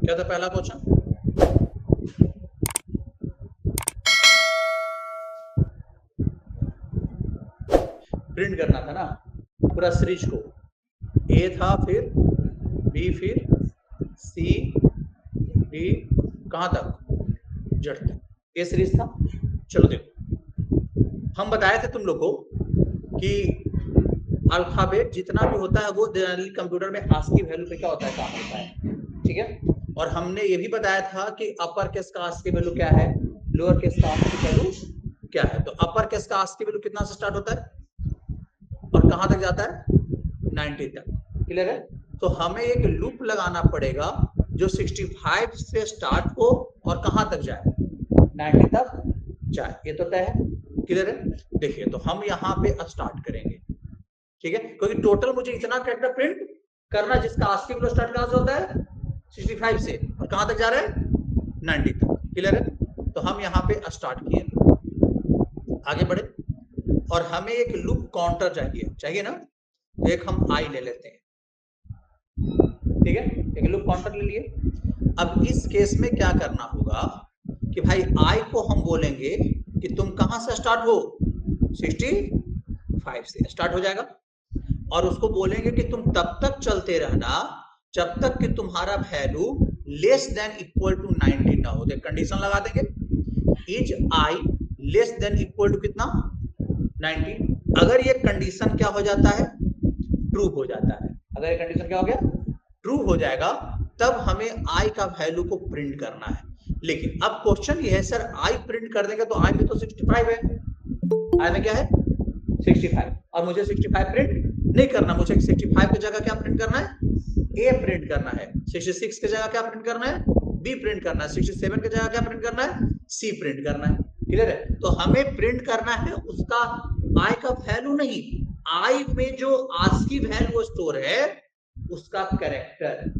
क्या था पहला क्वेश्चन? प्रिंट करना था ना पूरा सीरीज को। ए था, फिर बी, फिर सी, डी, कहां तक? जेड तक। ये सीरीज था। चलो देखो, हम बताए थे तुम लोग को कि अल्फाबेट जितना भी होता है वो जनरली कंप्यूटर में आस्की वैल्यू पे क्या होता है, काम होता है। ठीक है। और हमने ये भी बताया था कि अपर केस का आस्की वैल्यू क्या है, लोअर केस का आस्की वैल्यू क्या है। तो अपर केस का आस्की वैल्यू कितना से स्टार्ट होता है और कहां तक जाता है? 90 तक। क्लियर है। तो हमें एक लूप लगाना पड़ेगा जो 65 से स्टार्ट हो और कहां तक जाए? 90 तक जाए। ये तो तय है। क्लियर है। देखिए, तो हम यहाँ पे स्टार्ट करेंगे। ठीक है, क्योंकि टोटल मुझे इतना कैरेक्टर प्रिंट करना जिसका आस्की वैल्यू स्टार्ट कहां से होता है? 65 से, और कहां तक जा रहा है? 90 तक। क्लियर है। तो हम यहाँ पे स्टार्ट किए, आगे बढ़े, और हमें एक लूप काउंटर चाहिए ना। तो एक हम आई ले लेते हैं। ठीक है, एक लूप काउंटर ले लिए। अब इस केस में क्या करना होगा कि भाई आई को हम बोलेंगे कि तुम कहां से स्टार्ट हो? 65 से स्टार्ट हो जाएगा। और उसको बोलेंगे कि तुम तब तक चलते रहना जब तक कि तुम्हारा value less than equal to 90 ना हो। तो कंडीशन लगा देंगे, is I less than equal to कितना? 90। अगर ये कंडीशन क्या हो जाता है? ट्रू हो जाता है। अगर ये कंडीशन क्या हो गया? ट्रू हो जाएगा, तब हमें आई का वैल्यू को प्रिंट करना है। लेकिन अब क्वेश्चन ये है, सर आई प्रिंट कर देंगे तो आई में तो 65 है। आई में क्या है? 65। और मुझे 65 प्रिंट नहीं करना, मुझे 65 की जगह क्या प्रिंट करना है? ए प्रिंट करना है। 66 की जगह क्या प्रिंट करना है? बी प्रिंट करना है। 67 की जगह क्या प्रिंट करना है? सी प्रिंट करना है। क्लियर है। तो हमें प्रिंट करना है उसका आई का वैल्यू नहीं, आई में जो आस्की वैल्यू स्टोर है उसका कैरेक्टर।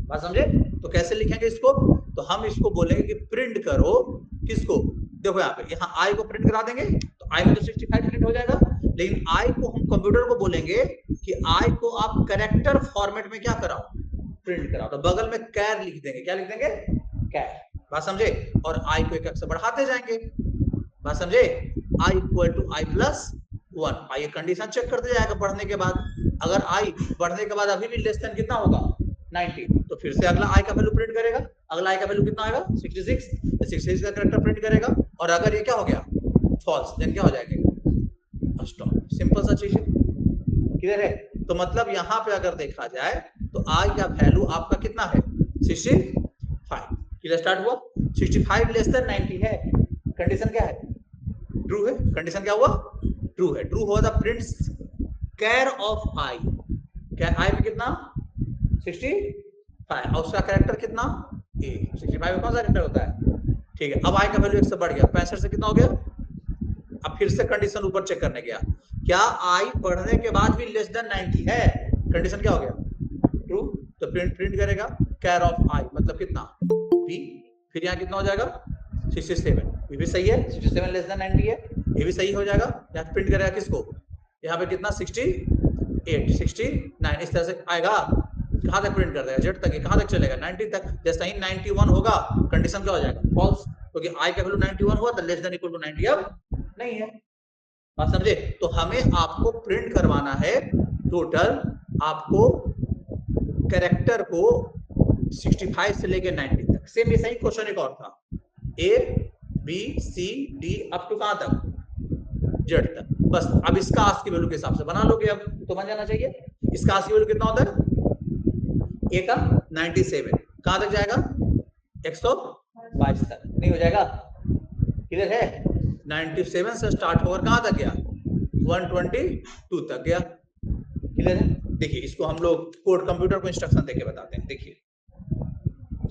बात समझे? तो कैसे लिखेंगे इसको? तो हम इसको बोलेंगे कि प्रिंट करो किसको? देखो यहाँ पे, यहाँ आई को प्रिंट करा देंगे तो आई में तो 65 प्रिंट हो जाएगा। लेकिन आई को हम कंप्यूटर को बोलेंगे कि आई को आप कैरेक्टर फॉर्मेट में क्या कराओ? प्रिंट कराओ। तो बगल में कैर लिख देंगे। क्या लिख देंगे? कैर। बात समझे? और आई को एक अक्षर बढ़ाते जाएंगे। बात समझे? I equal to I plus 1। I condition check करते जाएगा बढ़ने के बाद। अगर आई बढ़ने के बाद अभी भी लेस देन कितना होगा? 90। तो फिर से अगला आई का वैल्यू प्रिंट करेगा। अगला आई का वैल्यू कितना आएगा? 66। 66 का कैरेक्टर प्रिंट करेगा। और अगर ये क्या हो गया? फॉल्स, देन क्या हो जाएगा? स्टॉप। सिंपल सा चीज है। क्लियर है। तो मतलब यहाँ पे अगर देखा जाए तो आई का वैल्यू आपका कितना है? 65। क्लियर? स्टार्ट हुआ। 65 लेस देन 90 है। कंडीशन क्या है? ट्रू है। कंडीशन क्या हुआ? ट्रू है। ट्रू हुआ द प्रिंट्स कैर ऑफ आई। क्या आई में कितना? 65। और उसका कैरेक्टर कितना? ए। 65 में कौन सा कैरेक्टर होता है? ठीक है। अब आई का वैल्यू 1 से बढ़ गया, 65 से कितना हो गया? अब फिर से कंडीशन ऊपर चेक करने गया, क्या आई बढ़ने के बाद भी लेस देन 90 है? कंडीशन क्या हो गया? ट्रू। तो प्रिंट करेगा कैर ऑफ आई, मतलब कितना? बी। फिर यहाँ कितना हो जाएगा? 67। ये भी सही है, 67 लेस देन 90 है। ये भी सही हो जाएगा। यहाँ प्रिंट करेगा किसको? यहाँ पे कितना? 68, 69। इस तरह से आएगा। कहां तक प्रिंट कर देगा? जेड तक। कहां तक चलेगा? 90 तक। जैसे ही 91 होगा, कंडीशन क्या हो जाएगा? फॉल्स, क्योंकि आई का वैल्यू 91 हुआ तो लेस देन इक्वल टू 90 अब नहीं है। बात समझे? तो हमें आपको प्रिंट करवाना है टोटल, आपको कैरेक्टर को 65 से लेके 90 तक। सेम ऐसा ही क्वेश्चन एक और था, A B C D up to कहां तक? जेड तक। बस अब इसका आस्की वैल्यू के हिसाब से बना लोगे। अब तो बन जाना चाहिए। इसका आस्की वैल्यू कितना होता है? ए का 97। कहां तक जाएगा? 122 तक। नहीं हो जाएगा? क्लियर है। 97 से स्टार्ट होकर कहां तक गया? 122 तक गया। क्लियर है। देखिए, इसको हम लोग कोड कंप्यूटर को इंस्ट्रक्शन देके बताते हैं। देखिए,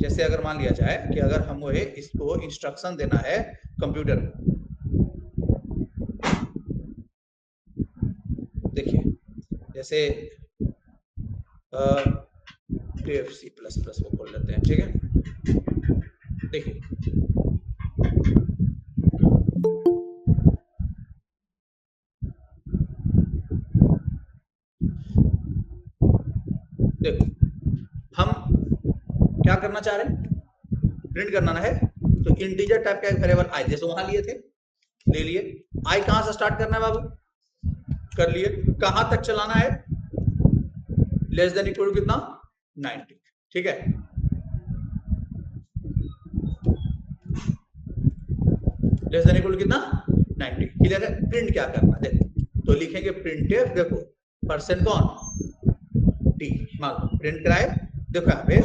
जैसे अगर मान लिया जाए कि अगर हमें इसको इंस्ट्रक्शन देना है कंप्यूटर को, देखिए जैसे सी प्लस प्लस को खोल लेते हैं। ठीक है, देखिए देखो, हम क्या करना चाह रहे हैं, प्रिंट करना है, तो इंटीजर टाइप का एक वेरिएबल आई जैसे वहां लिए थे, ले लिए। आई कहां से स्टार्ट करना है बाबू, कर लिए। कहां तक चलाना है, लेस देन इक्वल टू कितना 90, ठीक है। लेस देन इक्वल टू कितना 90, क्लियर है। प्रिंट क्या करना है, देखो तो लिखेंगे प्रिंटफ, देखो परसेंट कौन टी, मान लो प्रिंट कराए, देखो यहाँ पे,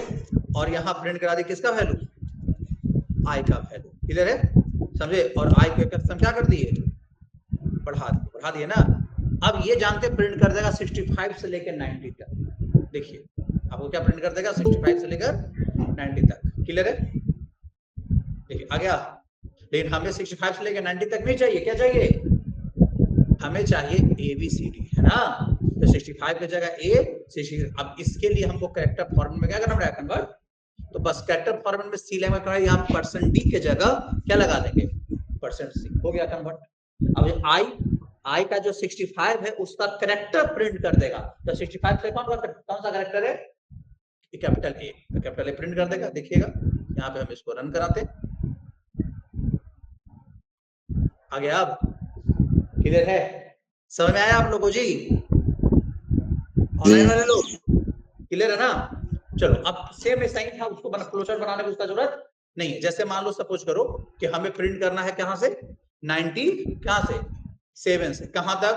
और यहाँ प्रिंट करा दे किसका वैल्यू, आई का वैल्यू, क्लियर है, समझे। और आई के हम क्या कर दिए, बढ़ा दिए ना। अब ये जानते प्रिंट कर देगा 65 से लेकर 90 तक, देखिए आपको क्या प्रिंट कर देगा 65 से लेकर 90 तक, क्लियर है। देखिए आ गया, लेकिन हमें 65 से लेकर 90 तक नहीं चाहिए, क्या चाहिए, हमें चाहिए ABCD, है ना। तो 65 की जगह A, अब इसके लिए हमको कैरेक्टर फॉर्मेट में क्या करना पड़ेगा, कन्वर्ट। तो बस कैरेक्टर फॉर्मेट में सी लैंग्वेज का यहाँ %D के जगह क्या लगा देंगे, %C, हो गया कन्वर्ट। अब आई का जो 65 है उसका कैरेक्टर प्रिंट कर देगा, तो 65 से कौन सा कैरेक्टर है, कैपिटल A, तो कैपिटल A प्रिंट कर देगा। देखिएगा यहाँ पे हम इसको रन कराते, आ गया, अब क्लियर है, समझ में आया आप लोगों जी, ऑनलाइन वाले लोग क्लियर है ना। चलो अब सेम ऐसा ही था, उसको फ्लोचार्ट बनाने की उसका जरूरत नहीं है। जैसे मान लो सपोज करो कि हमें प्रिंट करना है कहां से, 90 कहां से 7 से कहां तक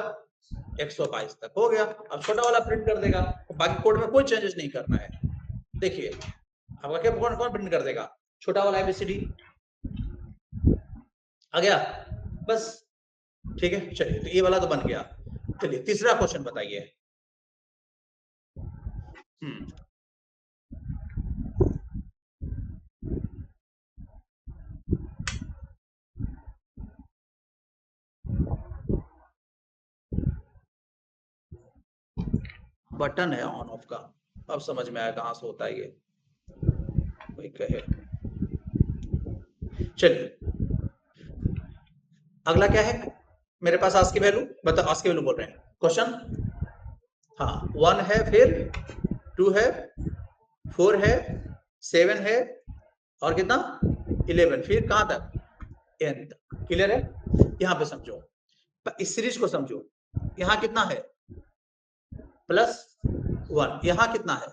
122 तक, हो गया। अब छोटा वाला प्रिंट कर देगा, बाकी कोड में कोई चेंजेस नहीं करना है। देखिए आपका क्या कौन प्रिंट कर देगा, छोटा वाला ABCD, आ गया बस, ठीक है। चलिए तो ये वाला तो बन गया। चलिए तीसरा क्वेश्चन बताइए। बटन है ऑन ऑफ का, अब समझ में आया कहां से होता है ये, वही कहे। चलिए अगला क्या है मेरे पास, आज की वैल्यू बताओ, आज की वैल्यू बोल रहे हैं क्वेश्चन, हाँ 1 है, फिर 2 है, 4 है, 7 है, और कितना 11, फिर कहां तक n तक, क्लियर है। यहां पे समझो, इस सीरीज को समझो, यहां कितना है +1, यहां कितना है,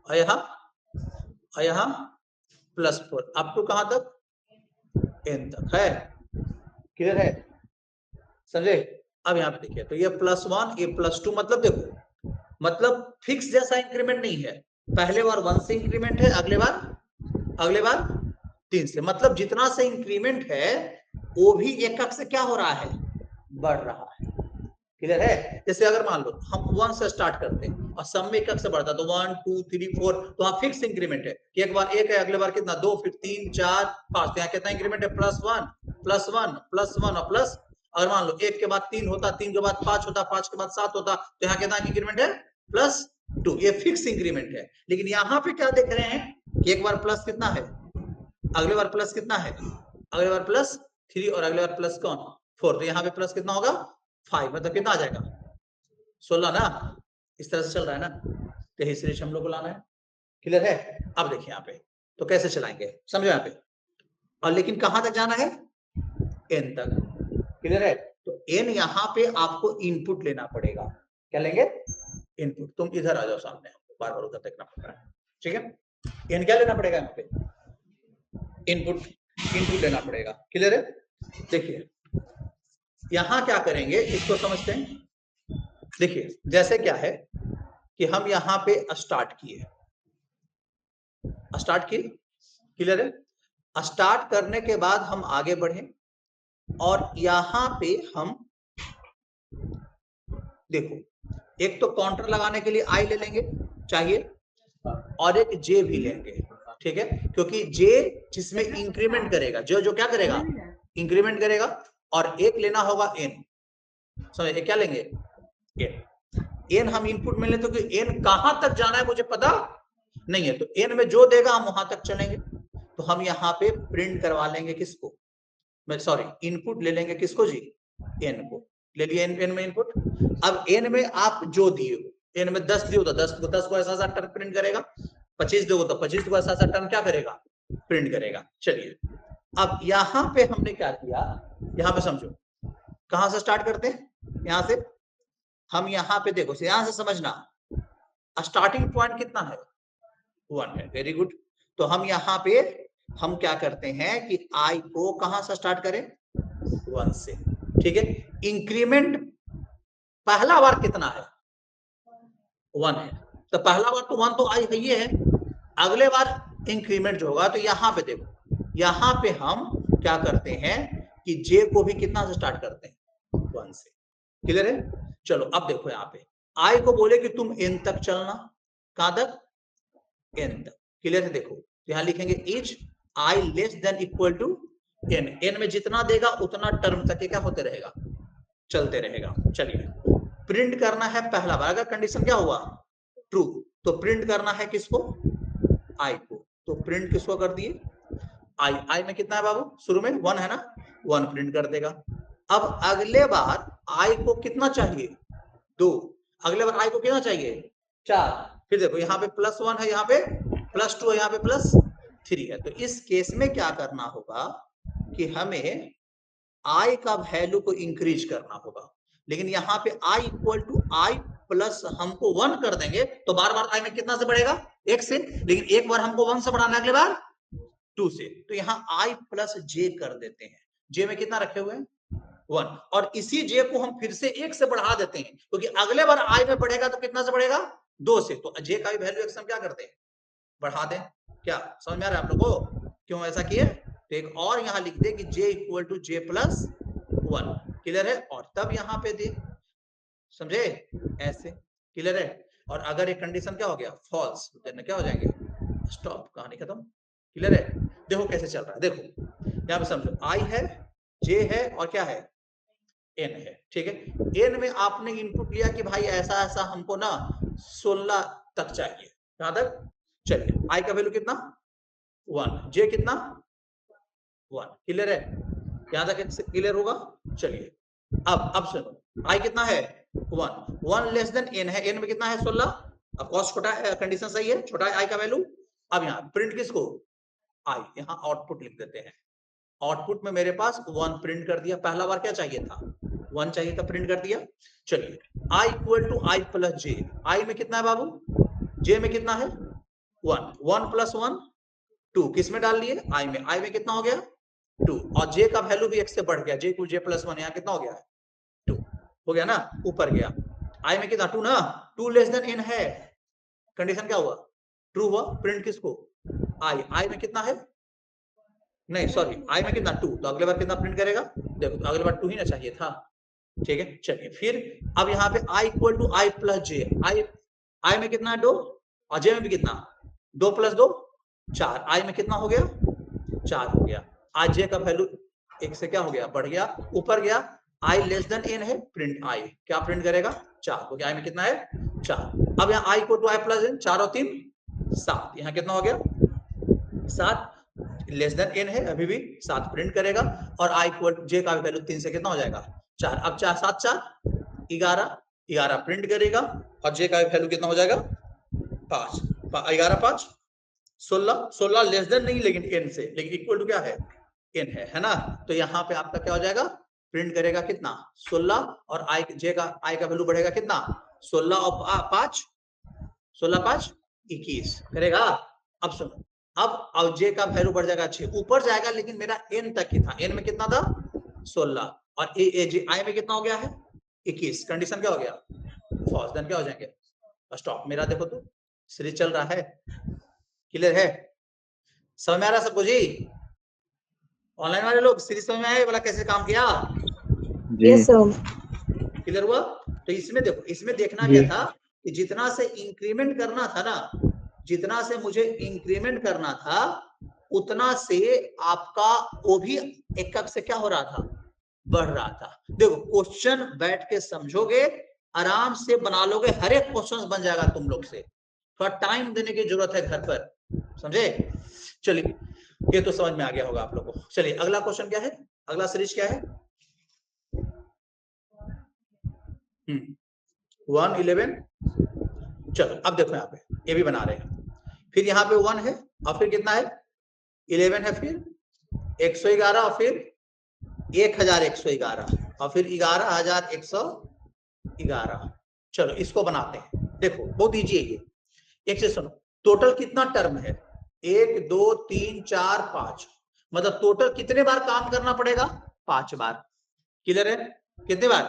और यहां +4, अप टू कहां तक n तक है, क्लियर है, समझे। अब यहाँ पे देखिए, तो ये +1, ये +2, मतलब देखो, मतलब फिक्स जैसा इंक्रीमेंट नहीं है, पहले बार 1 से इंक्रीमेंट है, अगले बार 3 से, मतलब जितना से इंक्रीमेंट है वो भी एकक से क्या हो रहा है, बढ़ रहा है, क्लियर है। जैसे अगर मान लो हम 1 से स्टार्ट करते हैं और सब में एकक से बढ़ता, तो 1 2 3 4, तो वहां फिक्स इंक्रीमेंट है कि एक बार 1 है, अगले बार कितना 2, फिर 3 4 5, तो यहाँ कितना इंक्रीमेंट है, +1 +1 +1 और प्लस। अगर मान लो 1 के बाद 3 होता, 3 के बाद 5 होता, 5 के बाद 7 होता, तो यहाँ कितना इंक्रीमेंट है, +2, ये फिक्स इंक्रीमेंट है। लेकिन यहाँ पे क्या देख रहे हैं कि एक बार प्लस कितना है, अगले बार प्लस कितना है, अगले बार +3, और अगले बार प्लस कौन 4, तो यहाँ पे प्लस कितना होगा 5, मतलब कितना आ जाएगा 16 ना, इस तरह से चल रहा है ना, तो यही सीरीज हम लोग को लाना है, क्लियर है। अब देखिए यहाँ पे तो कैसे चलाएंगे, समझो यहाँ पे, और लेकिन कहां तक जाना है, n तक, क्लियर है। तो n यहाँ पे आपको इनपुट लेना पड़ेगा, क्या लेंगे, इनपुट। तुम इधर आ जाओ सामने, बार बार उधर देखना पड़ रहा है, ठीक है। n क्या लेना पड़ेगा यहाँ पे, इनपुट लेना पड़ेगा, क्लियर है। देखिए यहां क्या करेंगे इसको समझते हैं। देखिए जैसे क्या है कि हम यहाँ पे स्टार्ट किए, क्लियर है। स्टार्ट करने के बाद हम आगे बढ़े, और यहां पे हम देखो, एक तो काउंटर लगाने के लिए आई ले लेंगे चाहिए, और एक जे भी लेंगे, ठीक है, क्योंकि जे जिसमें इंक्रीमेंट करेगा, जो क्या करेगा, इंक्रीमेंट करेगा, और एक लेना होगा एन, समझे, क्या लेंगे एन हम इनपुट में लेते, क्योंकि एन कहां तक जाना है मुझे पता नहीं है, तो एन में जो देगा हम वहां तक चलेंगे। तो हम यहाँ पे प्रिंट करवा लेंगे किसको, सॉरी इनपुट ले लेंगे किसको जी, एन को ले लिया, एन में इनपुट। अब एन में आप जो दिए हो, एन में 10 दिए तो 10 को ऐसा प्रिंट करेगा, 25 दोगे तो 25 के बाद साथ साथ टर्म क्या करेगा, प्रिंट करेगा। चलिए अब यहां पे हमने क्या किया, यहां पे समझो, कहां से स्टार्ट करते हैं, यहां से हम यहां पे देखो, यहां से समझना स्टार्टिंग पॉइंट कितना है, 1 है। Very good. तो हम यहाँ पे हम क्या करते हैं कि आई को कहां से स्टार्ट करें, 1 से। ठीक है, इंक्रीमेंट पहला बार कितना है, 1 है, तो पहला बार तो 1 तो आई है, ये है। अगले बार इंक्रीमेंट जो होगा, तो यहाँ पे देखो, यहाँ पे हम क्या करते हैं कि जे को भी कितना से स्टार्ट करते हैं, 1 से। क्लियर है। चलो अब देखो यहाँ पे आई को बोले कि तुम एन तक चलना, कहां तक, एन तक। क्लियर है। देखो यहां लिखेंगे is I less than equal to N, N में जितना देगा उतना टर्म तक क्या होते रहेगा, चलते रहेगा। चलिए प्रिंट करना है पहला बार, अगर कंडीशन क्या हुआ, ट्रू, तो प्रिंट करना है किसको, आई को। तो प्रिंट किसको कर दिए, आई। आई में कितना है बाबू, शुरू में 1 है ना, 1 प्रिंट कर देगा। अब अगले बार आई को कितना चाहिए, 2। अगले बार आई को कितना चाहिए, 4। फिर देखो यहाँ पे +1 है, यहाँ पे +2 है, यहाँ पे +3 है। तो इस केस में क्या करना होगा कि हमें आई का वैल्यू को इंक्रीज करना होगा। लेकिन यहाँ पे आई इक्वल टू आई प्लस हमको 1 कर देंगे तो बार बार आई में कितना से बढ़ेगा, 1 से। लेकिन एक बार हमको 1 से बढ़ाना है, अगले बार 2 से। तो यहाँ आई प्लस जे कर देते हैं। जे में कितना रखे हुए हैं, 1, और इसी जे को हम फिर से 1 से बढ़ा देते हैं, क्योंकि अगले बार आई में बढ़ेगा तो कितना से बढ़ेगा, 2 से। तो जे का भी वैल्यू एक क्या करते हैं, बढ़ा दें। क्या समझ में आ रहा है आप लोगों को, क्यों ऐसा किए। तो एक और यहाँ लिख दे कि J equal to J plus 1। Clear है। और तब यहाँ पे दे, समझे, ऐसे। क्लियर है। और अगर एक कंडीशन क्या हो गया, फॉल्स, देन क्या हो जाएंगे, स्टॉप, कहानी खत्म। क्लियर है। देखो कैसे चल रहा है, देखो यहाँ पे समझो, आई है, जे है, और क्या है, एन है। ठीक है। एन में आपने इनपुट लिया कि भाई ऐसा ऐसा हमको ना 16 तक चाहिए, कहां तक। चलिए आई का वैल्यू कितना, 1, जे कितना, 1। क्लियर है, यहां तक क्लियर होगा। चलिए अब सुनो, आई कितना है, 1 लेस देन एन है, एन में कितना है, 16। अब कॉस्ट छोटा है, कंडीशन सही है, छोटा है आई का वैल्यू। अब यहाँ प्रिंट किसको, आई। यहाँ आउटपुट लिख देते हैं। आउटपुट में मेरे पास 1 प्रिंट कर दिया, पहला बार क्या चाहिए था, 1 चाहिए था, प्रिंट कर दिया। चलिए आई इक्वल टू आई प्लस जे, आई में कितना है बाबू, जे में कितना है, 1, 1 + 1 2, किस में डाल लिए, आई में। आई में कितना हो गया, 2, और जे का वैल्यू भी 1 से बढ़ गया, जे को जे + 1, यहाँ कितना हो गया, 2 हो गया ना, ऊपर गया। आई में कितना, 2 ना, 2 लेस देन एन है, कंडीशन क्या हुआ, ट्रू हुआ। प्रिंट किसको, आई। आई में कितना है, नहीं सॉरी, आई में कितना, 2, तो अगले बार कितना प्रिंट करेगा, देखो तो अगले बार 2 ही ना चाहिए था। ठीक है। चलिए फिर अब यहाँ पे आई इक्वल टू आई प्लस जे, आई में कितना है, 2, और जे में भी कितना, 2 + 2 4, आई में कितना हो गया, 4 हो गया। आज जे का वैल्यू 1 से क्या हो गया, बढ़ गया, ऊपर गया। आई लेस देन एन है, प्रिंट आई, क्या प्रिंट करेगा, 4, क्योंकि आई में कितना है, 4। अब यहाँ I equal to I plus N, 4 और 3 7, यहाँ कितना हो गया, 7, लेस देन एन है, अभी भी 7 प्रिंट करेगा। और आई इक्वल जे का वैल्यू 3 से कितना हो जाएगा, 4। अब 4 7 4 11, 11 प्रिंट करेगा, और जे का वैल्यू कितना हो जाएगा, 5, 11 5 16, 16 लेस देन नहीं, लेकिन एन से, लेकिन इक्वल टू क्या है, एन है ना। तो यहाँ पे आपका क्या हो जाएगा, प्रिंट करेगा कितना, 16, और आई जे का आई का वैल्यू बढ़ेगा कितना, 16 और 5, 16 5 21 करेगा। अब सुनो, अब जे का वैल्यू बढ़ जाएगा 6, ऊपर जाएगा, लेकिन मेरा एन तक ही था, एन में कितना था, 16, और आई में कितना हो गया है, 21। कंडीशन क्या हो गया, फॉल्स। देन क्या हो जाएंगे, स्टॉप। मेरा देखो तो सीरीज चल रहा है, क्लियर है, समझ में आ रहा सबको जी, ऑनलाइन वाले लोग सीरीज समझ में आए, बोला कैसे काम किया, यस सर, क्लियर हुआ। तो इसमें देखो, इसमें देखना क्या था कि जितना से इंक्रीमेंट करना था ना, जितना से मुझे इंक्रीमेंट करना था, उतना से आपका वो भी एकक से क्या हो रहा था, बढ़ रहा था। देखो क्वेश्चन बैठ के समझोगे, आराम से बना लोगे, हर एक क्वेश्चन बन जाएगा तुम लोग से, थोड़ा टाइम देने की जरूरत है घर पर, समझे। चलिए ये तो समझ में आ गया होगा आप लोगों को। चलिए अगला क्वेश्चन क्या है, अगला सीरीज क्या है, 1 11। चलो अब देखो यहाँ पे ये भी बना रहे हैं, फिर यहाँ पे 1 है और फिर कितना है 11 है, फिर 111 और फिर 1111 और फिर 11111। चलो इसको बनाते हैं। देखो बहुत इजी है ये। एक से सुनो, टोटल कितना टर्म है 1 2 3 4 5, मतलब टोटल कितने बार काम करना पड़ेगा 5 बार। क्लियर है? कितने बार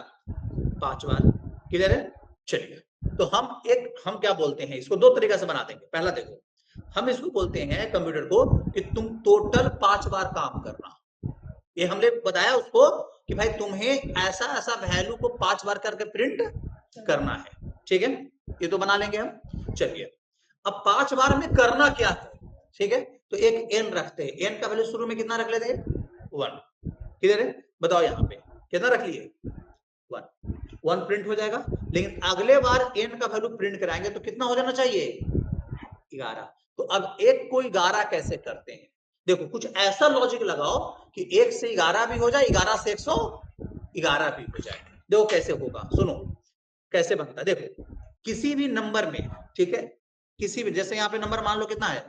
5 बार। क्लियर है? चलिए तो हम क्या बोलते हैं इसको, 2 तरीके से बना देंगे। पहला देखो, हम इसको बोलते हैं कंप्यूटर को कि तुम टोटल 5 बार काम करना। ये हमने बताया उसको कि भाई तुम्हें ऐसा ऐसा वैल्यू को 5 बार करके प्रिंट करना है। ठीक है, ये तो बना लेंगे हम। चलिए अब 5 बार में करना क्या है, ठीक है, तो एक n रखते हैं। n का वैल्यू शुरू में कितना रख लेते हैं 1। क्लियर है? बताओ यहाँ पे कितना रख लिए 1 प्रिंट हो जाएगा। लेकिन अगले बार n का वैल्यू प्रिंट कराएंगे तो कितना हो जाना चाहिए 11। तो अब 1 को 11 कैसे करते हैं, देखो कुछ ऐसा लॉजिक लगाओ कि 1 से 11 भी हो जाए, 11 से 111 भी हो जाए। देखो कैसे होगा, सुनो कैसे बनता है। देखो किसी भी नंबर में, ठीक है, किसी भी, जैसे यहाँ पे नंबर मान लो कितना है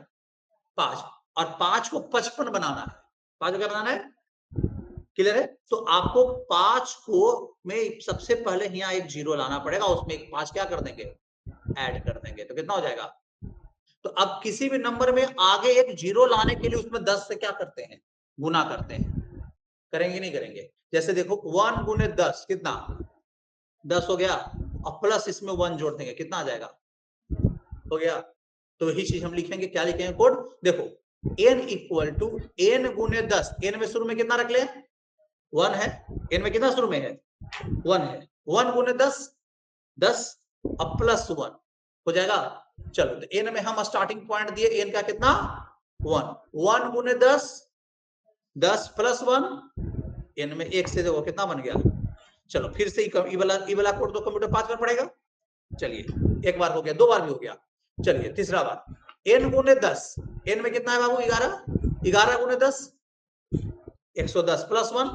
5, और 5 को 55 बनाना है। 5 को क्या बनाना है, क्लियर है? तो आपको 5 को में सबसे पहले यहाँ एक 0 लाना पड़ेगा, उसमें एक 5 क्या कर देंगे ऐड कर देंगे, तो कितना हो जाएगा। तो अब किसी भी नंबर में आगे एक 0 लाने के लिए उसमें 10 से क्या करते हैं गुना करते हैं। करेंगे नहीं करेंगे? जैसे देखो 1 गुने 10 कितना 10 हो गया, और प्लस इसमें 1 जोड़ देंगे, कितना आ जाएगा, हो गया। तो यही चीज हम लिखेंगे, क्या लिखेंगे कोड, देखो n इक्वल टू n गुने 10। n में शुरू में कितना रख ले 1 है, n में कितना शुरू में है 1 है, 1 गुने 10 10 अब प्लस 1 हो जाएगा। चलो तो n में हम स्टार्टिंग पॉइंट दिए, n का कितना 1, 1 गुने 10 10 प्लस 1, n में 1 से देखो कितना बन गया। चलो फिर से ई वाला कोड तो कंप्यूटर 5 बार पड़ेगा। चलिए एक बार हो गया, 2 बार भी हो गया। चलिए तीसरा बार n गुने 10, n में कितना है बाबू 11, 11 गुने 10 110 प्लस 1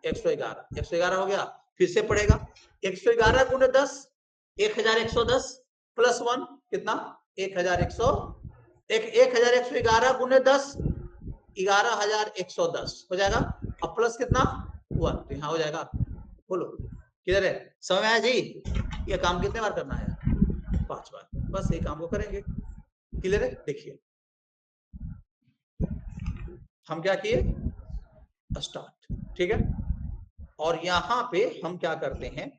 111 हो गया। फिर से पड़ेगा 111 गुने 10 1110 प्लस 1 कितना 1111 गुने 10 11110 हो जाएगा। अब प्लस कितना 1, तो यहाँ हो जाएगा। बोलो किधर है, समझ में आया जी? ये काम कितने बार करना है 5 बार, बस ये काम को करेंगे। क्लियर है? देखिए हम क्या किए स्टार्ट, ठीक है, और यहाँ पे हम क्या करते हैं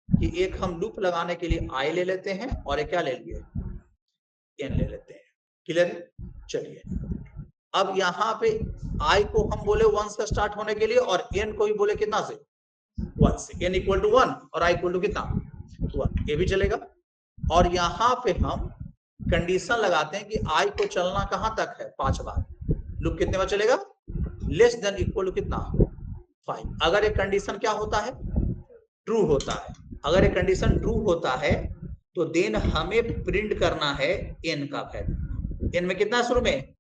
कि एक हम लूप लगाने के लिए i ले लेते हैं और एक क्या ले लिए n ले लेते हैं। क्लियर है? चलिए अब यहाँ पे i को हम बोले 1 से स्टार्ट होने के लिए और n को भी बोले कितना से 1 से, n इक्वल टू 1 और i इक्वल टू कितना 1, ये भी चलेगा। और यहाँ पे हम कंडीशन लगाते हैं कि i को चलना कहां तक है 5 बार। लूप कितने बार चलेगा लेस देन इक्वल टू कितना 5। अगर एक कंडीशन क्या होता है ट्रू होता है, अगर एक कंडीशन ट्रू होता है तो देन हमें प्रिंट करना है n का वैल्यू। n में कितना शुरू में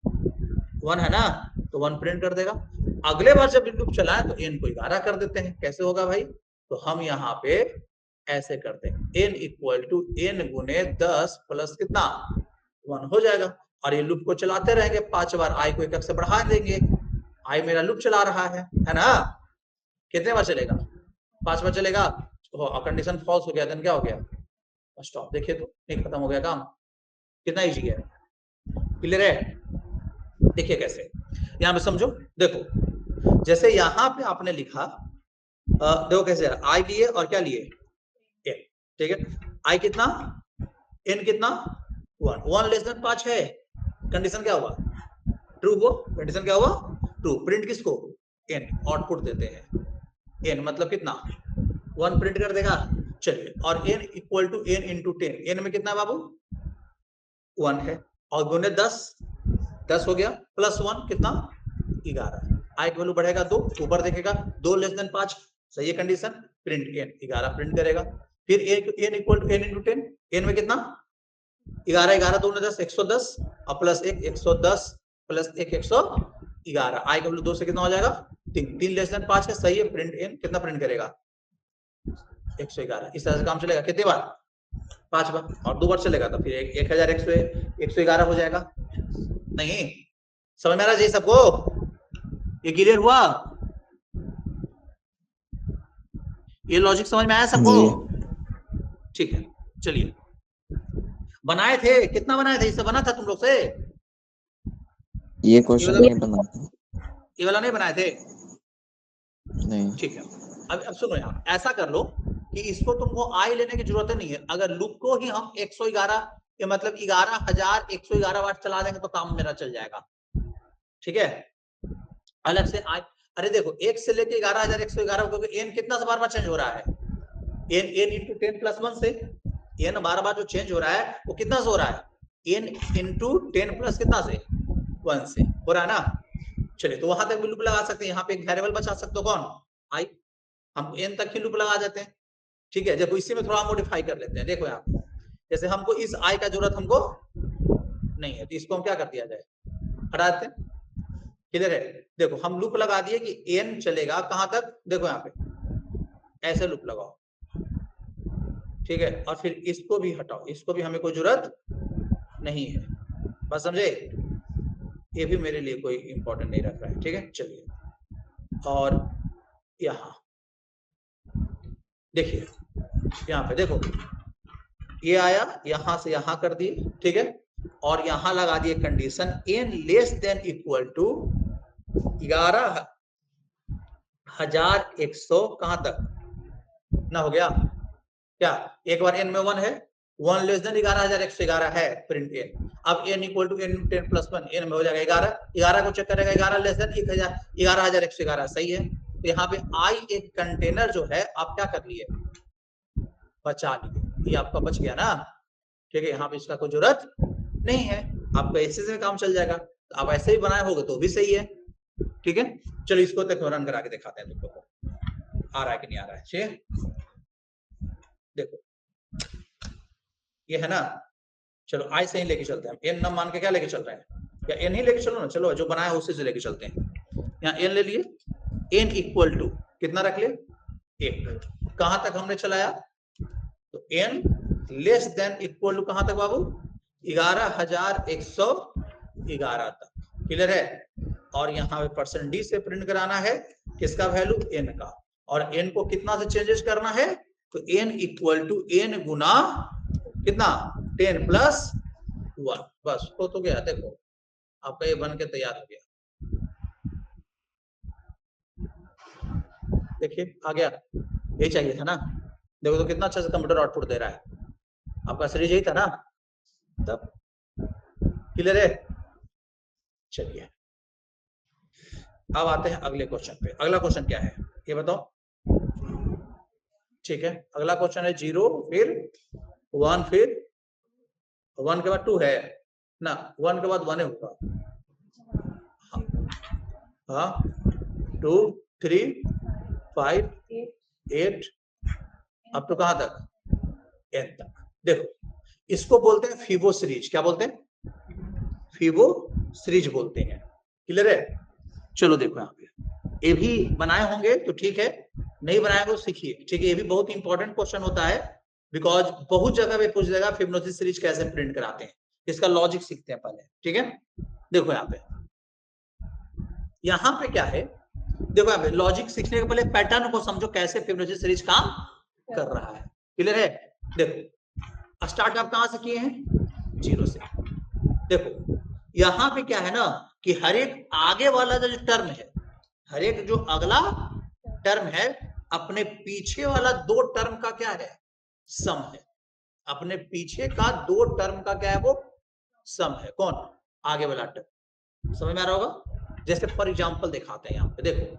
1 है ना, तो 1 प्रिंट कर देगा। अगले बार जब लूप चलाए तो n को 11 कर देते हैं। कैसे होगा भाई, तो हम यहाँ पे ऐसे करते हैं n इक्वल टू n गुने 10 प्लस कितना 1 हो जाएगा। और ये लूप को चलाते रहेंगे 5 बार, i को 1 से बढ़ा देंगे। i मेरा लूप चला रहा है ना, कितने बार चलेगा 5 बार चलेगा। कंडीशन फॉल्स हो गया, देन क्या हो गया स्टॉप। देखिए तो नहीं खत्म हो गया काम, कितना इजी है। क्लियर है? देखिए कैसे, यहाँ पे समझो। देखो जैसे यहाँ पे आपने लिखा देखो कैसे i लिए और क्या लिए n, ठीक है। i कितना n कितना 1 लेस देन 5 है, कंडीशन क्या हुआ ट्रू हो, कंडीशन क्या हुआ ट्रू। प्रिंट किसको n, आउटपुट देते हैं n मतलब कितना 1 प्रिंट कर देगा। चलिए और n equal to n into 10, n में कितना बाबू 1 है और गुने 10 हो गया प्लस 1 कितना 11। i की वैल्यू बढ़ेगा 2, ऊपर देखेगा 2 लेस देन 5, सही है कंडीशन। प्रिंट n 11 प्रिंट करेगा। फिर n equal to n into 10, n में कितना 11 2 10 110 और प्लस 1 110 प्लस 1 111। i का वैल्यू 2 से कितना हो जाएगा 3 लेस देन 5 है, सही है। प्रिंट n कितना प्रिंट करेगा 111। इस तरह से काम चलेगा कितनी बार 5 बार और 2 बार चलेगा तो फिर 1111 हो जाएगा। नहीं समझ में आ रहा जी सबको? ये क्लियर हुआ? ये लॉजिक समझ में आया सबको? ठीक है चलिए, बनाए थे कितना बनाए थे? इससे बना था तुम लोग से? ये क्वेश्चन नहीं बना था। ये वाला नहीं बनाए थे? नहीं। ठीक है, अब सुनो यार, ऐसा कर लो कि इसको तुमको आई लेने की जरूरत नहीं है। अगर लूप को ही हम 111 के मतलब 11,111 बार चला देंगे तो काम मेरा चल जाएगा। ठीक है, अलग से आई, अरे देखो 1 से लेके 11,111 क्योंकि एन कितना से बार बार चेंज हो रहा है? एन इंटू 10 प्लस 1 से एन बार बार जो चेंज हो रहा है वो कितना से हो रहा है? एन इंटू 10 प्लस कितना से? 1 से हो रहा है ना? चलिए तो वहां तक भी लूप लगा सकते हैं। यहाँ पे एक वेरिएबल बचा सकते हो, कौन? आई। हम एन तक ही लूप लगा देते हैं। ठीक है, देखो इसी में थोड़ा मॉडिफाई कर लेते हैं। देखो यहाँ जैसे हमको इस आई का जरूरत हमको नहीं है तो इसको हम क्या कर दिया जाए, हटा देते हैं। किधर है? देखो हम लूप लगा दिए कि एन चलेगा कहां तक, देखो यहाँ पे ऐसे लूप लगाओ। ठीक है, और फिर इसको भी हटाओ, इसको भी हमें कोई जरूरत नहीं है। बस समझे? ये भी मेरे लिए कोई इंपॉर्टेंट नहीं रख रहा है। ठीक है चलिए, और यहाँ देखिए, यहाँ पे देखो ये आया, यहां से यहां कर दिए। ठीक है, और यहां लगा दिए condition N less than equal to 11,100 कहां तक ना हो गया क्या? एक बार एन में 1 है, 1 लेस देन 11,111 है, प्रिंट एन। अब N equal to N 10 plus 1, N में हो जाएगा 11, 11 को चेक करेगा, 11 लेस देन 11,111 सही है। तो यहाँ पे आई एक कंटेनर जो है आप क्या कर लिए, बचा लिए। ये आपका बच गया ना? ठीक है, यहाँ पे इसका कोई जरूरत नहीं है, आपका ऐसे से काम चल जाएगा। तो आप ऐसे ही बनाए होगे तो भी सही है। ठीक है, चलो इसको देखो रन करा के दिखाते हैं तुम लोग को आ रहा है कि नहीं आ रहा है। ठीक, देखो ये है ना, चलो आई से ही लेके चलते हैं। एन न मान के क्या लेके चल रहे हैं, या एन ही लेके चलो ना, चलो जो बनाया उसी से लेके चलते हैं। यहाँ एन ले लिए, एन इक्वल टू कितना रख ले, 1। कहां तक हमने चलाया, तो N less than equal to कहां तक बाबू, 11,111 तक। क्लियर है? और यहाँ पे परसेंट डी से प्रिंट कराना है किसका वैल्यू, एन का। और एन को कितना से चेंजेस करना है, तो एन इक्वल टू एन गुना कितना, 10 प्लस 1। बस हो तो गया, देखो आपका ये बन के तैयार हो गया। देखिए आ गया, यही चाहिए था ना? देखो तो कितना अच्छा से कंप्यूटर आउटपुट दे रहा है। आपका सीरीज यही था ना? तब क्लियर है? चलिए अब आते हैं अगले क्वेश्चन पे। अगला क्वेश्चन क्या है ये बताओ? ठीक है, अगला क्वेश्चन है 0 फिर 1 फिर 1 के बाद 2 है ना, 1 के बाद 1 होगा। हाँ 2 3 5 8 अब तो कहां तक, एन तक। देखो इसको बोलते हैं फीबो सीरीज। क्या बोलते हैं? फीबो सीरीज बोलते हैं। क्लियर है? चलो देखो यहाँ पे ये भी बनाए होंगे तो ठीक है, नहीं बनाए तो सीखिए। ठीक है, ये भी बहुत इंपॉर्टेंट क्वेश्चन होता है, बिकॉज बहुत जगह पे पूछ जाएगा फिबोनाची सीरीज कैसे प्रिंट कराते हैं, इसका लॉजिक सीखते हैं पहले। ठीक है, देखो यहाँ पे क्या है, देखो यहाँ पे लॉजिक सीखने के पहले पैटर्न को समझो कैसे फिबोनाची सीरीज काम कर रहा है। क्लियर है? देखो स्टार्ट आप कहां से किए हैं, 0 से। देखो यहाँ पे क्या है ना कि हर एक आगे वाला जो टर्म है, हर एक जो अगला टर्म है, अपने पीछे वाला 2 टर्म का क्या है, सम है। अपने पीछे का 2 टर्म का क्या है, वो सम है। कौन? आगे वाला टर्म। समझ में आ रहा होगा? जैसे फॉर एग्जांपल दिखाते हैं यहाँ पे, देखो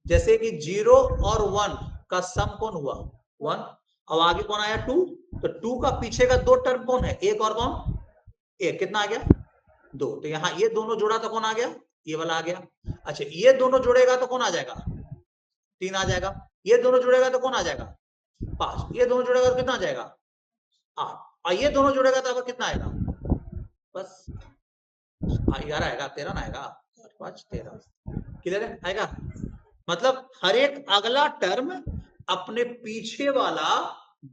जैसे कि 0 और 1 का सम कौन हुआ, 1। अब आगे कौन आया, 2। तो 2 का पीछे का 2 टर्म कौन है, 1 और कौन, 1। कितना आ गया, 2। तो यहाँ ये दोनों जोड़ा तो कौन आ गया, ये वाला आ गया। अच्छा ये दोनों जुड़ेगा तो कौन आ जाएगा, 3 आ जाएगा। ये दोनों जुड़ेगा तो कौन आ जाएगा, 5। ये दोनों जुड़ेगा तो कितना आ जाएगा, 8। और ये दोनों जुड़ेगा तो कितना आएगा, बस 11 आएगा, 13 ना आएगा, 5 13। क्लियर है? आएगा मतलब हर एक अगला टर्म अपने पीछे वाला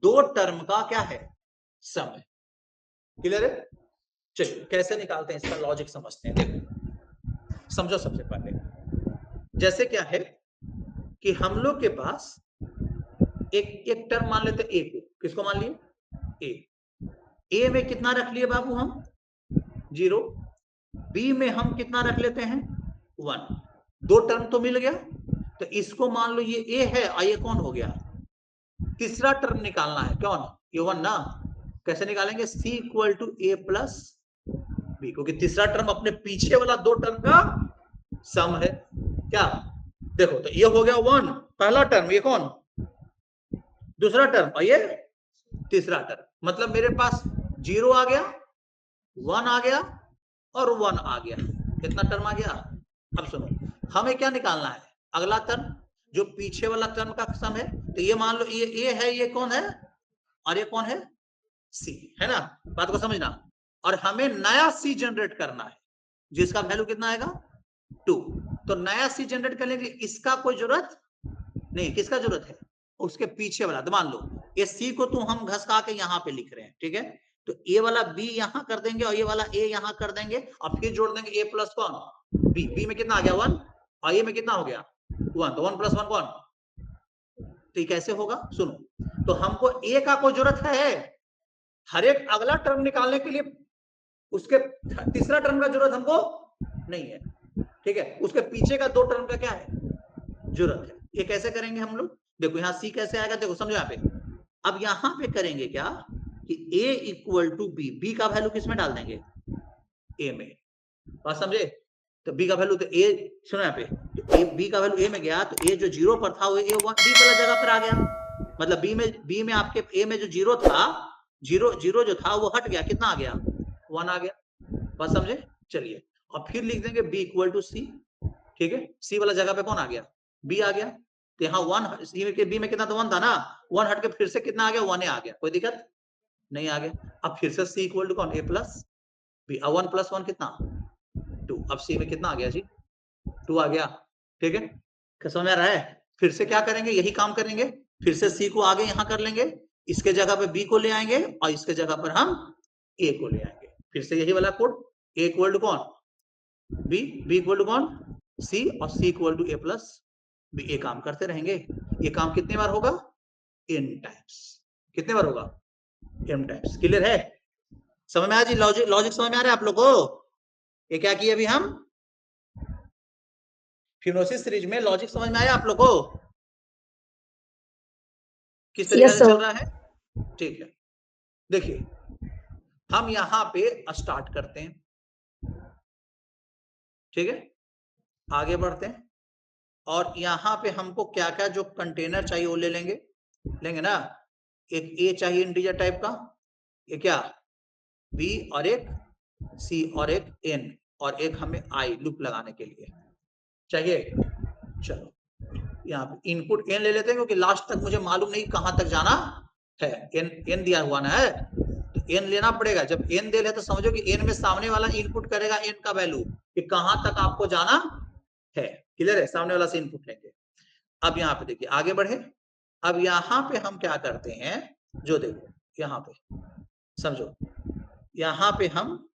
2 टर्म का क्या है, सम है। क्लियर है? चलिए कैसे निकालते हैं इसका लॉजिक समझते हैं। देखो समझो, सबसे पहले जैसे क्या है कि हम लोग के पास एक टर्म मान लेते ए को, किसको मान लिए? ए में कितना रख लिए बाबू हम? 0। बी में हम कितना रख लेते हैं? 1। दो टर्म तो मिल गया, तो इसको मान लो ये ए है और ये कौन हो गया? तीसरा टर्म निकालना है, कौन? ये 1 ना। कैसे निकालेंगे? C equal to A plus B, क्योंकि तीसरा टर्म अपने पीछे वाला दो टर्म का सम है। क्या? देखो तो ये हो गया 1 पहला टर्म, ये कौन? दूसरा टर्म, और ये तीसरा टर्म। मतलब मेरे पास 0 आ गया, 1 आ गया और 1 आ गया। कितना टर्म आ गया? अब सुनो, हमें क्या निकालना है? अगला टर्म जो पीछे वाला टर्म का सम है। तो ये मान लो ये ए है, ये कौन है? और ये कौन है? सी है ना। बात को समझना। और हमें नया सी जनरेट करना है जिसका वैल्यू कितना आएगा? 2। तो नया सी जनरेट करने के लिए इसका कोई जरूरत नहीं। किसका जरूरत है? उसके पीछे वाला। तो मान लो ये सी को तो हम घसका के यहाँ पे लिख रहे हैं, ठीक है। तो ए वाला बी यहाँ कर देंगे और ये वाला ए यहाँ कर देंगे और फिर जोड़ देंगे ए प्लस कौन? बी। बी में कितना आ गया? 1 और ए में कितना हो गया? 1। तो 1 प्लस 1 कौन? तो ये कैसे होगा? सुनो, तो हमको ए का कोई जरूरत है? हर एक अगला टर्म निकालने के लिए उसके तीसरा टर्म का जरूरत हमको नहीं है, ठीक है। उसके पीछे का दो टर्म का क्या है? जरूरत है। ये कैसे करेंगे हम लोग? देखो यहाँ सी कैसे आएगा, देखो समझो यहाँ पे। अब यहाँ पे करेंगे क्या कि a इक्वल टू बी। बी का वैल्यू किसमें डाल देंगे? a में। बात समझे? तो b का वैल्यू, तो a सुनो यहाँ पे, तो बी का वैल्यू a में गया, तो a जो 0 पर था वो a b वाला जगह पर आ गया। मतलब b में आपके a में जो 0 था, 0 जो था वो हट गया। कितना आ गया? 1 आ गया। बात समझे? चलिए और फिर लिख देंगे b इक्वल टू सी, ठीक है। सी वाला जगह पे कौन आ गया? b आ गया। तो यहाँ 1 सी के बी में कितना? तो 1 था ना। 1 हट के फिर से कितना आ गया? 1 आ गया। कोई दिक्कत नहीं आ गया। अब फिर से सी इक्वल टू कौन? ए प्लस बी। 1 प्लस 1 कितना? 2। अब सी में कितना आ गया जी? 2 आ गया, ठीक है। क्या समझ में आ रहा है? फिर से क्या करेंगे? यही काम करेंगे। फिर से सी को आगे यहाँ कर लेंगे, इसके जगह पे बी को ले आएंगे और इसके जगह पर हम ए को ले आएंगे। फिर से यही वाला कोड, ए इक्वल टू कौन? बी, बी इक्वल टू कौन? सी, और C equal to A plus B. ये काम करते रहेंगे। ये काम कितने बार होगा? n times. कितने बार होगा? m times. क्लियर है? समझ में आया जी? लॉजिक समझ में आ रहा है आप लोग को? ये क्या किया अभी हम? फिबोनाची सीरीज में लॉजिक समझ में आया आप लोग को? किस तरीके से चल रहा है? ठीक है, देखिए हम यहां पे स्टार्ट करते हैं, ठीक है। आगे बढ़ते हैं और यहाँ पे हमको क्या क्या जो कंटेनर चाहिए वो ले लेंगे ना। एक ए चाहिए इंटीजर टाइप का, ये क्या? बी, और एक सी, और एक एन, और एक हमें आई लूप लगाने के लिए चाहिए। चलो यहाँ पे इनपुट एन ले लेते हैं, क्योंकि लास्ट तक मुझे मालूम नहीं कहां तक जाना है। एन दिया हुआ ना है, तो एन लेना पड़ेगा। जब एन दे ले तो समझो कि एन में सामने वाला इनपुट करेगा एन का वैल्यू कि कहां तक आपको जाना है। क्लियर है? सामने वाला से इनपुट लेंगे। अब यहाँ पे देखिए आगे बढ़े। अब यहाँ पे हम क्या करते हैं, जो देखो यहाँ पे समझो, यहाँ पे हम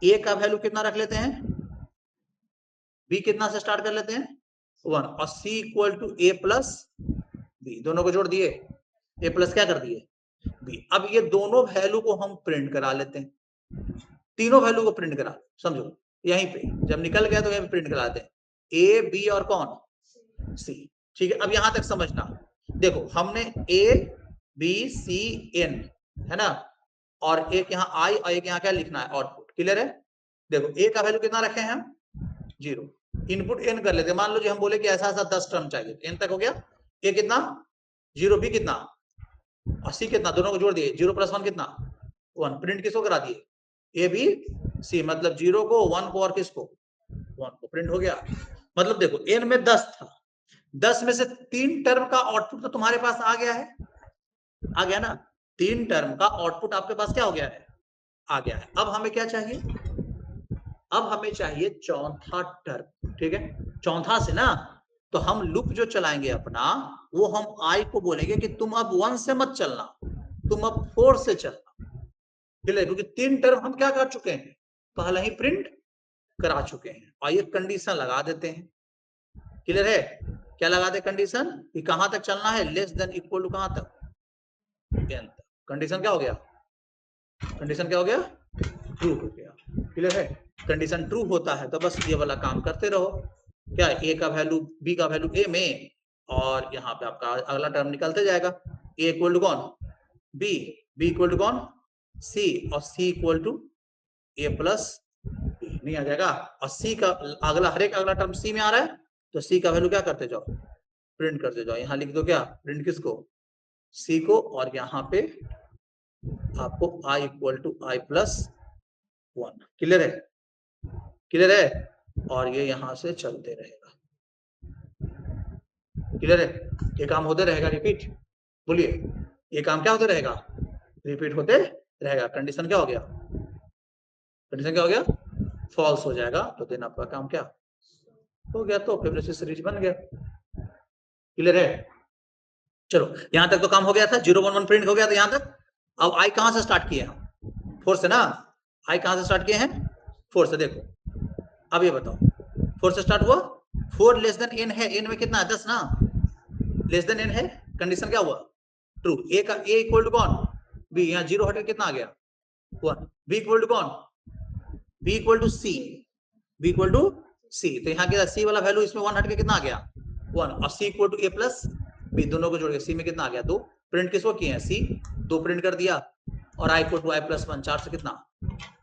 ए का वैल्यू कितना रख लेते हैं? बी कितना से स्टार्ट कर लेते हैं? 1, और C equal to A plus B. दोनों को जोड़ दिए, ए प्लस क्या कर दिए? बी। अब ये दोनों वैल्यू को हम प्रिंट करा लेते हैं, तीनों वैल्यू को प्रिंट करा, समझो यहीं पे जब निकल गया तो यहीं पे प्रिंट कराते हैं, ए बी और कौन? सी। ठीक है, अब यहां तक समझना। देखो हमने ए बी सी एन है ना, और एक यहाँ आई और एक यहाँ क्या लिखना है? आउटपुट। क्लियर है? देखो ए का वैल्यू कितना रखे हैं हम? 0। इनपुट एन कर लेते हैं। मान लो जी हम बोले कि ऐसा ऐसा 10 टर्म चाहिए, एन तक हो गया। ए कितना? 0, बी कितना? और सी कितना? दोनों को जोड़ दिए, 0 प्लस 1 कितना? 1। प्रिंट किसको करा दिए? ए बी सी, मतलब 0 को, 1 को और किसको? 1 को। प्रिंट हो गया। मतलब देखो एन में 10 था, 10 में से 3 टर्म का आउटपुट तो तुम्हारे पास आ गया है, आ गया ना। 3 टर्म का आउटपुट आपके पास क्या हो गया है? आ गया है। अब हमें क्या चाहिए? अब हमें चाहिए चौथा टर्म, ठीक है। चौथा से ना, तो हम लूप जो चलाएंगे अपना, वो हम आई को बोलेंगे कि तुम अब 1 से मत चलना, तुम अब 4 से चलना। क्लियर, क्योंकि 3 टर्म हम क्या कर चुके हैं, पहले ही प्रिंट करा चुके हैं। और ये कंडीशन लगा देते हैं। क्लियर है, क्या लगा दे कंडीशन कि कहां तक चलना है, लेस देन इक्वल टू कहां तक, n तक। कंडीशन क्या हो गया, कंडीशन क्या हो गया, ट्रू हो गया। क्लियर है, कंडीशन ट्रू होता है तो बस ये वाला काम करते रहो। क्या, a का वैल्यू b का वैल्यू a में, और यहाँ पे आपका अगला टर्म निकलते जाएगा। a इक्वल टू कौन, b, b इक्वल टू कौन, c, और c equal to a plus b नहीं आ जाएगा। और c का अगला, हर एक अगला टर्म c में आ रहा है तो c का वैल्यू क्या करते जाओ, प्रिंट करते जाओ। यहाँ लिख दो क्या, प्रिंट किसको, c को, और यहाँ पे आपको i equal to i plus 1। Clear है, क्लियर है, और ये यहां से चलते रहेगा। क्लियर है, ये काम होते रहेगा रिपीट। बोलिए, ये काम क्या होते रहेगा, रिपीट होते रहेगा। कंडीशन क्या हो गया, कंडीशन क्या हो गया, फॉल्स हो जाएगा तो देन आपका काम क्या हो गया, तो फिबोनाची सीरीज बन गया। क्लियर है, चलो यहां तक तो काम हो गया था, 0 1 1 प्रिंट हो गया था यहां तक। अब आई कहां से स्टार्ट किए हम, 4 से ना, आई कहां से स्टार्ट किए हैं, 4 से। देखो अब ये बताओ, 4 से स्टार्ट हुआ, 4 लेस देन n है, n में कितना है 10 ना, लेस देन n है, कंडीशन क्या हुआ, ट्रू। a का a इक्वल टू कौन, b, यहाँ 0 हटकर कितना आ गया 1। b इक्वल टू कौन, b equal to c, b equal to c, तो यहाँ के c वाला वैल्यू इसमें 1 हटके कितना आ गया 1, और c equal to a plus b, दोनों को जोड़ के c में कितना आ गया 2। प्रिंट किसको किए हैं, c, 2 प्रिंट कर दिया, और i equal to i plus 1, 4 से कितना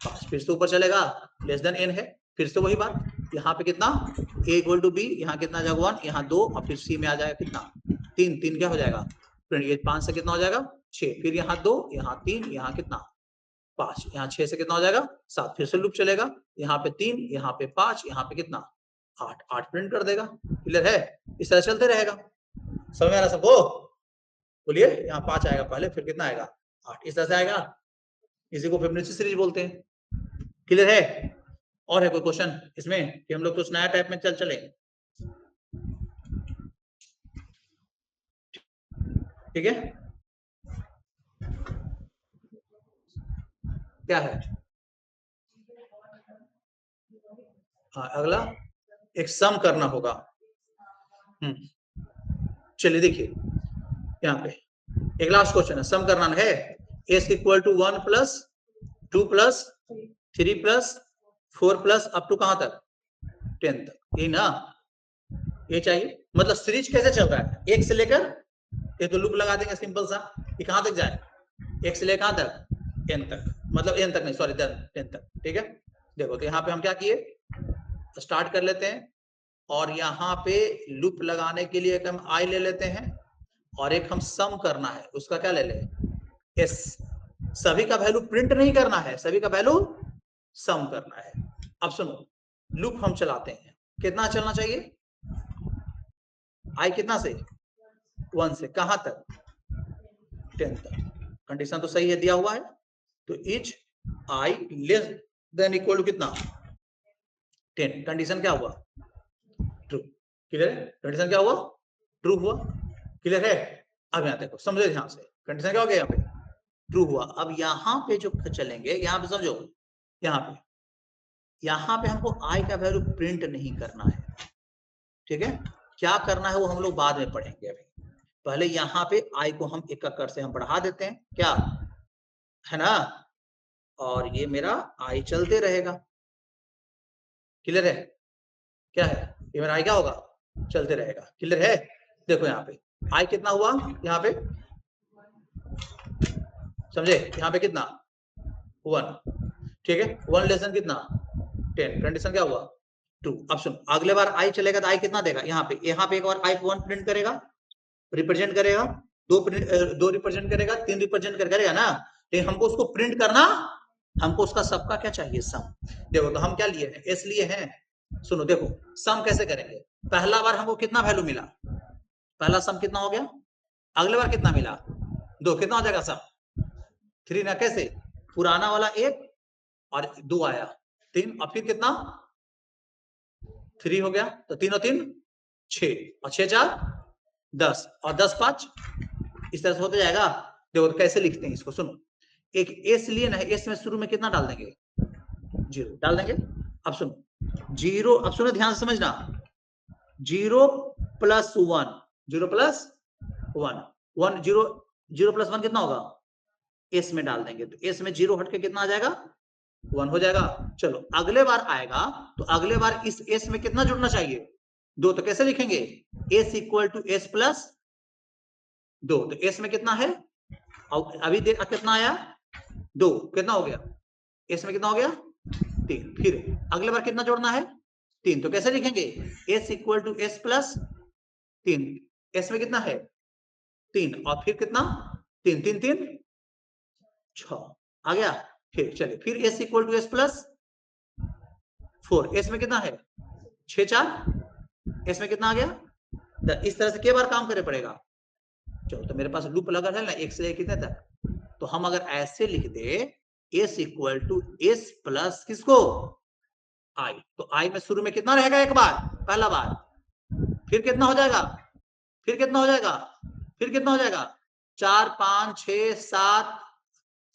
5, फिर से ऊपर चलेगा, लेस देन n है, फिर से वही बात, यहाँ पे कितना a इक्वल टू b, यहाँ कितना आ जाएगा 1, यहाँ 2, और फिर c में आ जाएगा कितना 3, 3 क्या हो जाएगा प्रिंट, ये 5 से कितना हो जाएगा 6, फिर यहाँ 2, यहाँ 3, यहाँ कितना 5, यहाँ 6 से कितना हो जाएगा 7, फिर से लूप चलेगा, यहाँ पे 3, यहाँ पे 5, यहाँ पे कितना 8, 8 प्रिंट कर देगा। क्लियर है, इस तरह चलते रहेगा। समझ में आ रहा सबको, बोलिए, यहाँ 5 आएगा पहले, फिर कितना आएगा 8, इस तरह से आएगा, इसी को फिबोनाची सीरीज बोलते हैं। क्लियर है, और है कोई क्वेश्चन इसमें कि हम लोग कुछ नया टाइप में चले, ठीक है, क्या है, हाँ अगला एक सम करना होगा। चलिए देखिए, यहाँ पे एक लास्ट क्वेश्चन है, सम करना है, s equal to 1 plus 2 plus 3 plus 4 plus up to कहां तक 10 तक, यही ना, ये चाहिए। मतलब सीरीज कैसे चल रहा है, 1 से लेकर, ये तो लूप लगा देंगे सिंपल सा, ये कहां तक जाए, 1 से लेकर कहां तक n तक, मतलब n तक नहीं, सॉरी 10 तक। ठीक है, देखो तो यहाँ पे हम क्या किए, स्टार्ट कर लेते हैं, और यहाँ पे लूप लगाने के लिए एक हम i ले लेते हैं, और एक हम सम करना है, उसका क्या ले ले s, सभी का वैल्यू प्रिंट नहीं करना है, सभी का वैल्यू सम करना है। अब सुनो, लूप हम चलाते हैं, कितना चलना चाहिए, i कितना से 1 से कहां तक 10 तक, कंडीशन तो सही है दिया हुआ है, तो is i less than equal to कितना 10, कंडीशन क्या हुआ ट्रू। क्लियर है, कंडीशन क्या हुआ ट्रू हुआ। क्लियर है, अब यहाँ देखो समझो, ध्यान से, कंडीशन क्या हो गया, यहाँ पे ट्रू हुआ। अब यहाँ पे जो चलेंगे, यहाँ पे समझो, यहाँ पे हमको i का वैल्यू प्रिंट नहीं करना है, ठीक है, क्या करना है वो हम लोग बाद में पढ़ेंगे, अभी पहले यहाँ पे i को हम एक से हम बढ़ा देते हैं, क्या है ना, और ये मेरा i चलते रहेगा। क्लियर है, क्या है, ये मेरा i क्या होगा, चलते रहेगा। क्लियर है, देखो यहाँ पे i कितना हुआ, यहाँ पे समझे, यहाँ पे कितना 1, ठीक है, 1 लेस देन कितना 10, कंडीशन क्या हुआ ट्रू। अब सुन, अगले बार i चलेगा तो i कितना देगा, यहाँ पे एक बार i 1 प्रिंट करेगा, रिप्रेजेंट करेगा, 2 रिप्रेजेंट करेगा, 3 रिप्रेजेंट करेगा ना, लेकिन हमको उसको प्रिंट करना, हमको उसका सबका क्या चाहिए सम। देखो तो हम क्या लिए हैं, s लिए हैं, सुनो देखो सम कैसे करेंगे, पहला बार हमको कितना वैल्यू मिला, पहला सम कितना हो गया, अगले बार कितना मिला 2, कितना हो जाएगा सम 3 ना, कैसे, पुराना वाला 1 और 2 आया 3, और फिर कितना 3 हो गया, तो 3 और 3 6, और 6 4 10, और 10 5, इस तरह से होते जाएगा। देखो तो कैसे लिखते हैं इसको, सुनो, एक एस लिए ना, एस में शुरू में कितना डाल देंगे, 0 डाल देंगे। अब सुनो 0, अब सुनो ध्यान से समझना, 0 प्लस 1, 0 प्लस 1, 1 0, 0 प्लस 1 कितना होगा, एस में डाल देंगे, तो एस में 0 हट के कितना आ जाएगा, 1 हो जाएगा। चलो अगले बार आएगा तो अगले बार इस एस में कितना जुड़ना चाहिए, 2, तो कैसे लिखेंगे, S equal to S plus 2, तो एस में कितना है, और अभी देख कितना आया, 2, कितना हो गया, एस में कितना हो गया, 3, फिर अगले बार कितना जोड़ना है, 3, तो कैसे लिखेंगे, S equal to S plus 3, S में कितना है 3, और फिर कितना 3 3 3 6 आ गया। फिर चलिए फिर S equal to S plus 4, S में कितना है 6 4, एस में कितना आ गया, तो इस तरह से कई बार काम करे पड़ेगा। चलो तो मेरे पास लूप लगा है ना, 1 से लेकर कितने तक, तो हम अगर ऐसे लिख दे S equal to S plus किसको, आई, तो आई में शुरू में कितना रहेगा, एक बार पहला बार, फिर कितना हो जाएगा, फिर कितना हो जाएगा, फिर कितना हो जाएगा, 4 5 6 7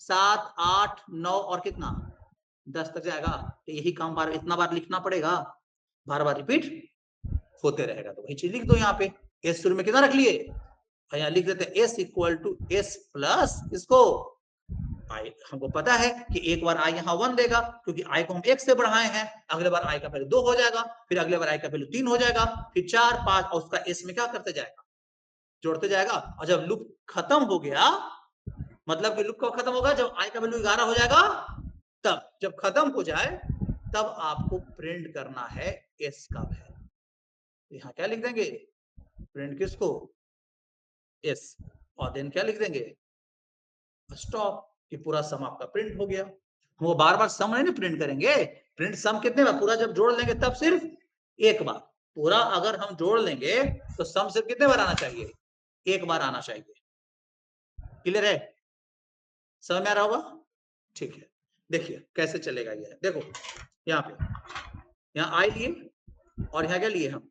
7 8 9 और कितना 10 तक जाएगा। तो यही काम बार इतना बार लिखना पड़ेगा, बार बार रिपीट होते रहेगा। तो वही चीज लिख दो यहाँ पे, एस शुरू में कितना रख लिए, यहाँ लिख देते हैं S equal to S plus इसको आई, हमको पता है कि एक बार आई यहाँ 1 देगा क्योंकि आई को हम 1 से बढ़ाए हैं, अगले बार आई का वैल्यू 2 हो जाएगा, फिर अगले बार आई का वैल्यू 3 हो जाएगा, फिर 4 5 और उसका एस में क्या करते जाएगा, जोड़ते जाएगा। और जब लूप खत्म हो गया, मतलब कि लूप कब खत्म होगा, जब आई का वैल्यू 11 हो जाएगा, तब जब खत्म हो जाए तब आपको प्रिंट करना है एस का वैल्यू। यहाँ क्या लिख देंगे, प्रिंट किसको, एस, और देन क्या लिख देंगे, स्टॉप, कि पूरा सम आपका प्रिंट हो गया। वो बार बार सम नहीं प्रिंट करेंगे, प्रिंट सम कितने बार, पूरा जब जोड़ लेंगे तब सिर्फ एक बार, पूरा अगर हम जोड़ लेंगे तो सम सिर्फ कितने बार आना चाहिए, एक बार आना चाहिए। क्लियर है, समझ में आ रहा होगा, ठीक है। देखिए कैसे चलेगा ये, देखो यहाँ पे, यहाँ आई लिए और यहाँ क्या लिए हम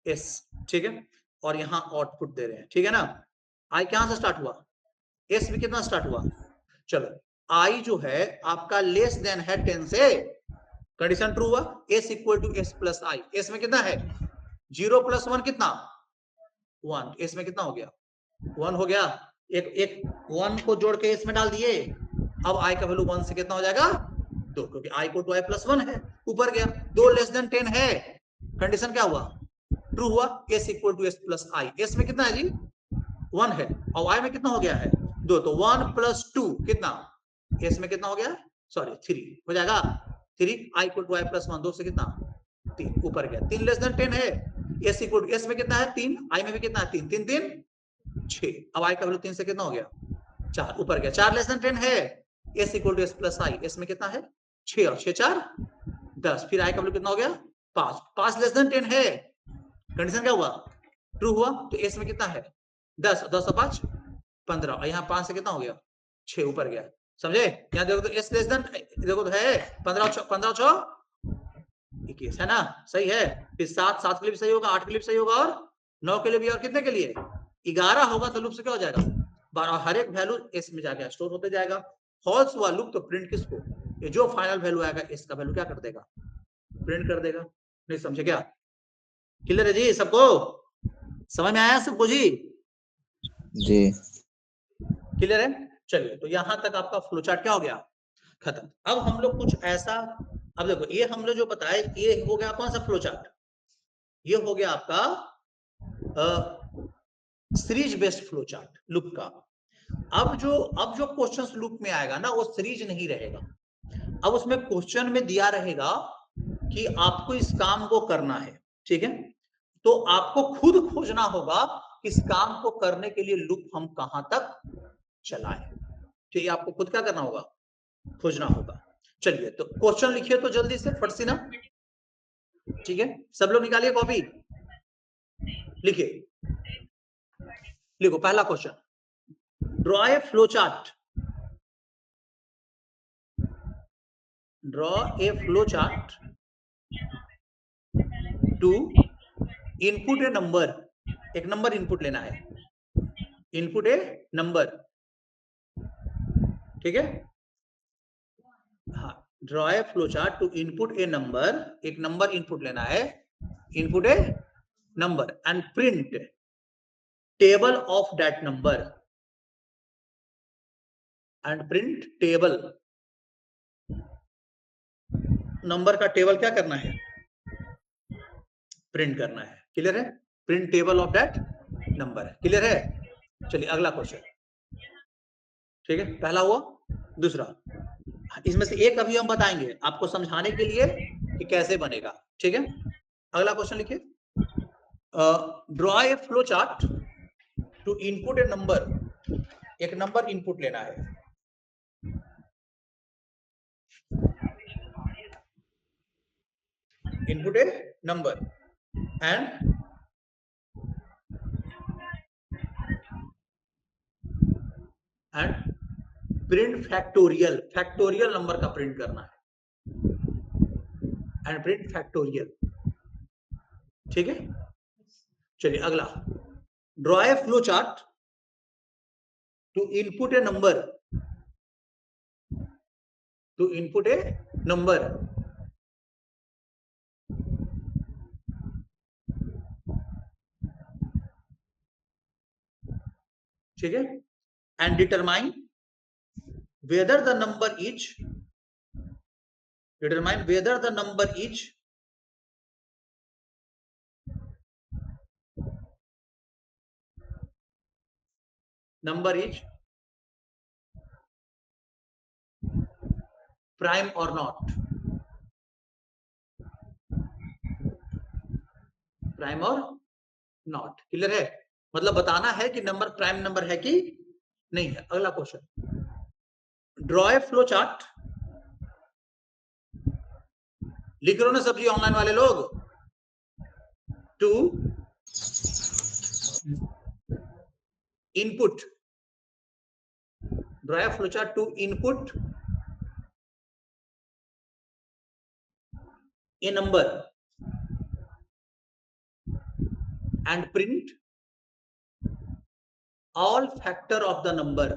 एस, ठीक है, और यहाँ आउटपुट दे रहे हैं, ठीक है ना। आई कहां से स्टार्ट हुआ, एस भी कितना स्टार्ट हुआ, चलो आई जो है आपका लेस देन है 10 से, कंडीशन ट्रू हुआ, S equal to S plus I, S में कितना है 0 प्लस 1 कितना 1, एस में कितना हो गया 1 हो गया, एक 1 को जोड़ के एस में डाल दिए, अब आई का वैल्यू 1 से कितना हो जाएगा 2, क्योंकि आई को 2 आई प्लस 1 है, ऊपर गया, 2 लेस देन 10 है, कंडीशन क्या हुआ ट्रू हुआ, S equal to S plus I, S में कितना है जी 1 है, और आई में कितना हो गया है 2, तो 1 प्लस 2 कितना, एस में कितना हो गया, सॉरी 3 हो जाएगा, 3 आई इक्वल टू आई प्लस 1, 2 से कितना 3, ऊपर गया, 3 लेस देन 10 है, एस इक्वल टू एस में कितना है 3, आई में भी कितना है 3 3 3 6, अब आई का वैल्यू 3 से कितना हो गया 4, ऊपर गया, 4 लेस देन 10 है, S equal to S plus I, S में कितना है 6 और 6 4 10, फिर आई का वैल्यू कितना हो गया 5, 5 लेस देन 10 है, कंडीशन क्या हुआ ट्रू हुआ, तो एस में कितना है 10, 10 और 5 15, और यहाँ 5 से कितना हो गया 6, ऊपर गया, समझे। यहाँ देखो तो एस लेस देन देखो तो है 15 6 21 है ना, सही है, फिर 7 7 के लिए भी सही होगा, 8 के लिए भी सही होगा, और 9 के लिए भी, और कितने के लिए 11 होगा, तो लूप से क्या हो जाएगा 12, हर एक वैल्यू एस में जाके स्टोर होते जाएगा। फॉल्स हुआ लूप तो प्रिंट किसको, ये जो फाइनल वैल्यू आएगा एस का वैल्यू क्या कर देगा, प्रिंट कर देगा। नहीं समझे क्या, क्लियर है जी सबको, समझ में आया सबको जी, जी क्लियर है। चलिए तो यहां तक आपका फ्लो चार्ट क्या हो गया खत्म। अब हम लोग कुछ ऐसा, अब देखो ये हम लोग जो बताए ये हो गया कौन सा फ्लो चार्ट, ये हो गया आपका series based flow chart loop का। अब जो क्वेश्चंस लूप में आएगा ना वो सीरीज नहीं रहेगा, अब उसमें क्वेश्चन में दिया रहेगा कि आपको इस काम को करना है, ठीक है, तो आपको खुद खोजना होगा इस काम को करने के लिए लूप हम कहां तक चलाएं, ठीक है, आपको खुद क्या करना होगा, खोजना होगा। चलिए तो क्वेश्चन लिखिए तो जल्दी से फट सी ना, ठीक है, सब लोग निकालिए कॉपी, लिखिए, लिखो पहला question, draw a flow chart, draw a flow chart to input a number, एक नंबर इनपुट लेना है, इनपुट ए नंबर, ठीक है। हाँ, draw a flow chart to input a number, एक नंबर इनपुट लेना है, input a number and print table of that number, and print table, number का टेबल क्या करना है, प्रिंट करना है। क्लियर है? Print table of that number, clear है? चलिए अगला क्वेश्चन, ठीक है, पहला हुआ। दूसरा, इसमें से एक अभी हम बताएंगे आपको समझाने के लिए कि कैसे बनेगा, ठीक है। अगला क्वेश्चन लिखिए, draw a flow chart to input a number, एक नंबर इनपुट लेना है, input a number and print factorial, factorial number का प्रिंट करना है, एंड प्रिंट फैक्टोरियल, ठीक है। चलिए अगला, draw a flow chart to input a number, to input a number ठीक है, and determine whether the number is, determine whether the number is prime or not, prime और not, clear है? मतलब बताना है कि नंबर प्राइम नंबर है कि नहीं है। अगला question, draw a flow chart, लिख रहे हो ना सब्जी ऑनलाइन वाले लोग, to input, draw a flow chart to input a number and print all factor of the number,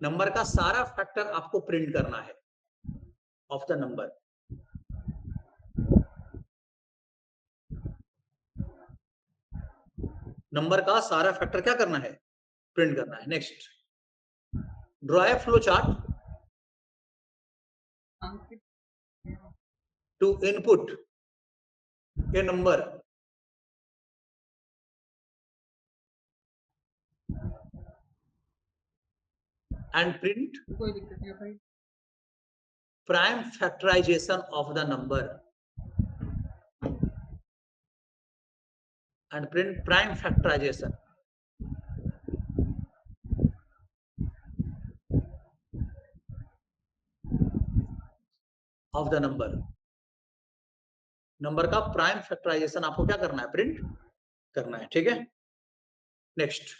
number का सारा फैक्टर आपको प्रिंट करना है ऑफ द नंबर, नंबर का सारा फैक्टर क्या करना है, प्रिंट करना है। Next, draw a flow chart to input a number and print prime factorisation of the number, and print prime factorisation of the number, number का प्राइम फैक्टराइजेशन आपको क्या करना है, प्रिंट करना है, ठीक है। Next,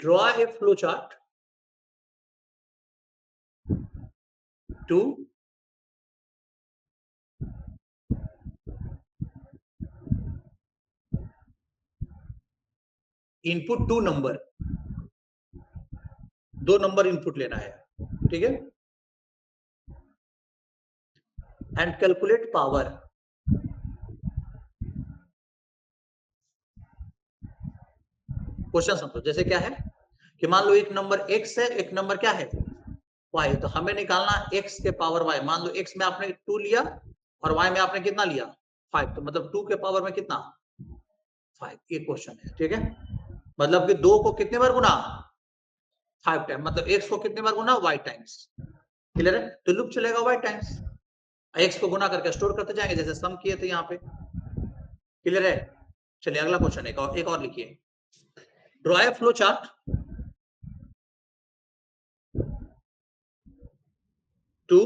draw a flow chart to input two number, दो नंबर इनपुट लेना है, ठीक है, एंड कैलकुलेट पावर, क्वेश्चन समझो। जैसे क्या है कि मान लो एक नंबर x है, एक नंबर क्या है, y, तो हमें निकालना x के पावर y। मान लो x में आपने 2 लिया और y में आपने कितना लिया, 5, तो मतलब 2 के पावर में कितना, 5, ये क्वेश्चन है, ठीक है। मतलब कि 2 को कितने बार गुना, 5 टाइम, मतलब x को कितने बार गुना, y टाइम्स, क्लियर है? तो लूप चलेगा y टाइम्स, x को गुना करके स्टोर करते जाएंगे जैसे सम किए थे यहाँ पे, क्लियर है? चलिए अगला क्वेश्चन, एक और लिखिए, draw a flow chart to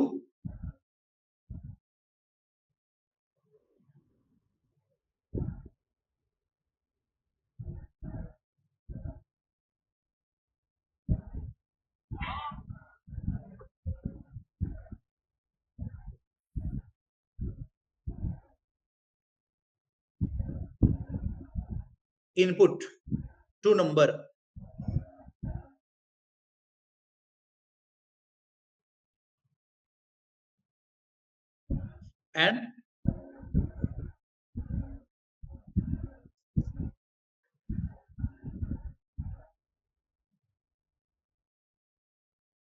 input to number and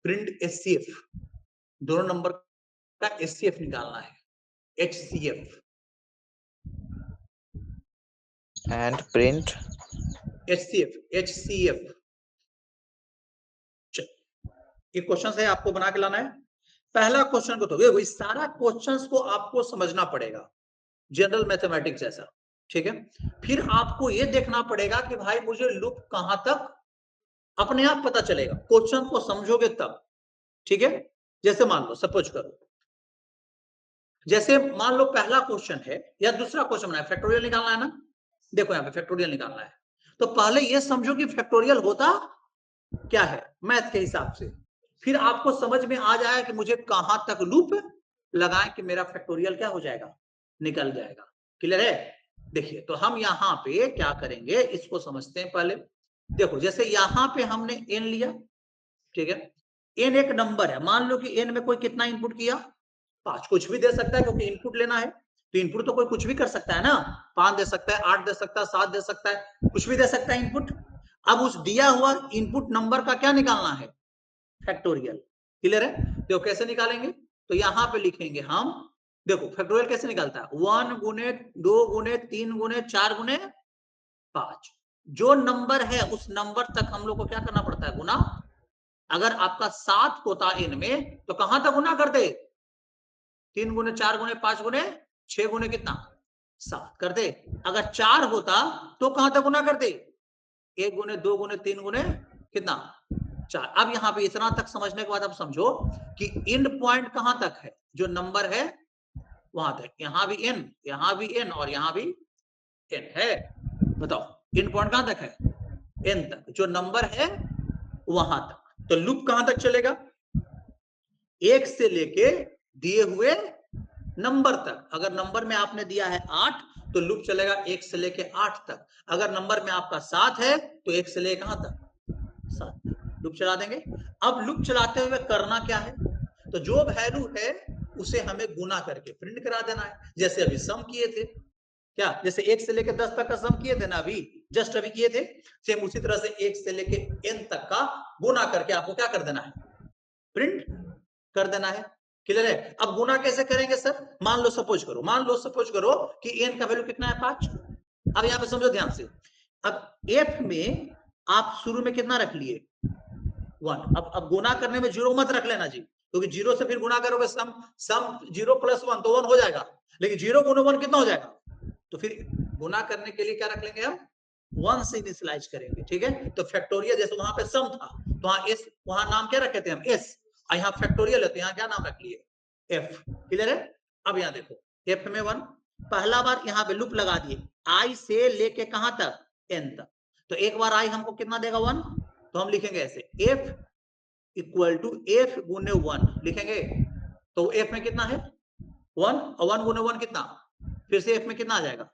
print HCF, दोनों नंबर का HCF निकालना है, HCF एंड प्रिंट HCF। ये क्वेश्चन है, आपको बना के लाना है। पहला क्वेश्चन को तो देखो, इस सारा क्वेश्चंस को आपको समझना पड़ेगा, जनरल मैथमेटिक्स जैसा, ठीक है। फिर आपको ये देखना पड़ेगा कि भाई मुझे लूप कहां तक अपने आप पता चलेगा, क्वेश्चन को समझोगे तब, ठीक है। जैसे मान लो, सपोज करो, जैसे मान लो पहला क्वेश्चन है या दूसरा क्वेश्चन है, फैक्टोरियल निकालना है ना। देखो यहाँ पे फैक्टोरियल निकालना है, तो पहले ये समझो कि फैक्टोरियल होता क्या है मैथ के हिसाब से, फिर आपको समझ में आ जाए कि मुझे कहां तक लूप लगाएं कि मेरा फैक्टोरियल क्या हो जाएगा, निकल जाएगा। क्लियर है? देखिए, तो हम यहाँ पे क्या करेंगे, इसको समझते हैं पहले। देखो, जैसे यहाँ पे हमने n लिया, ठीक है। n एक नंबर है, मान लो कि n में कोई कितना इनपुट किया, 5, कुछ भी दे सकता है क्योंकि इनपुट लेना है, तो इनपुट तो कोई कुछ भी कर सकता है ना, 5 दे सकता है, 8 दे सकता है, 7 दे सकता है, कुछ भी दे सकता है इनपुट। अब उस दिया हुआ इनपुट नंबर का क्या निकालना है, फैक्टोरियल। क्लियर है? देखो कैसे निकालेंगे, तो यहाँ पे लिखेंगे हम, देखो फैक्टोरियल कैसे निकालता है, 1 गुने 2 गुने 3 गुने 4 गुने 5। जो नंबर है उस नंबर तक हम लोग को क्या करना पड़ता है, गुना। अगर आपका 7 होता इनमें, तो कहां तक गुना कर दे, 3 गुने 4 गुने 5 गुने 6 गुने कितना, 7 कर दे। अगर 4 होता तो कहां तक गुना कर दे, 1 गुने 2 गुने 3 गुने कितना, 4। अब यहाँ पे इतना तक समझने के बाद अब समझो कि एंड पॉइंट कहां तक है, जो नंबर है वहां तक। यहाँ भी n, यहाँ भी n और यहाँ भी n है। बताओ एंड पॉइंट कहां तक है, n तक, जो नंबर है वहां तक। तो लूप कहां तक चलेगा, 1 से लेके दिए हुए नंबर तक। अगर नंबर में आपने दिया है 8, तो लूप चलेगा 1 से लेके 8 तक। अगर नंबर में आपका 7 है, तो 1 से लेके कहां तक, 7 तक लूप चला देंगे। अब लूप चलाते हुए करना क्या है, तो जो वैल्यू है उसे हमें गुना करके प्रिंट करा देना है। जैसे अभी सम किए थे, क्या, जैसे 1 से लेके 10 तक का सम किए थे ना, अभी जस्ट अभी किए थे, सेम उसी तरह से 1 से लेके n तक का गुना करके आपको क्या कर देना है, प्रिंट कर देना है। क्लियर है? अब गुना कैसे करेंगे सर, मान लो सपोज करो कि n का वैल्यू कितना है, 5। अब यहाँ पे समझो ध्यान से, अब f में आप शुरू में कितना रख लिए, 1। अब गुना करने में 0 मत रख लेना जी, क्योंकि 0 से फिर गुना करोगे सम 0 प्लस 1 तो 1 हो जाएगा, लेकिन 0 गुना 1 कितना हो जाएगा, तो फिर गुना करने के लिए क्या रख लेंगे हम, 1 से इनिशियलाइज करेंगे, ठीक है। तो फैक्टोरियल, जैसे वहां पे सम था तो वहां s, वहां नाम क्या रखे थे हम, s, और यहाँ फैक्टोरियल है तो यहाँ क्या नाम रख लिए, f। क्लियर है? अब यहाँ देखो, f में 1, पहला बार यहाँ पे लूप लगा दिए, i से लेके कहां तक, n तक। तो एक बार i हमको कितना देगा, 1, तो हम लिखेंगे ऐसे, f इक्वल टू f गुने 1 लिखेंगे। तो f में कितना है, 1, और 1 गुने 1 कितना, फिर से f में कितना आ जाएगा,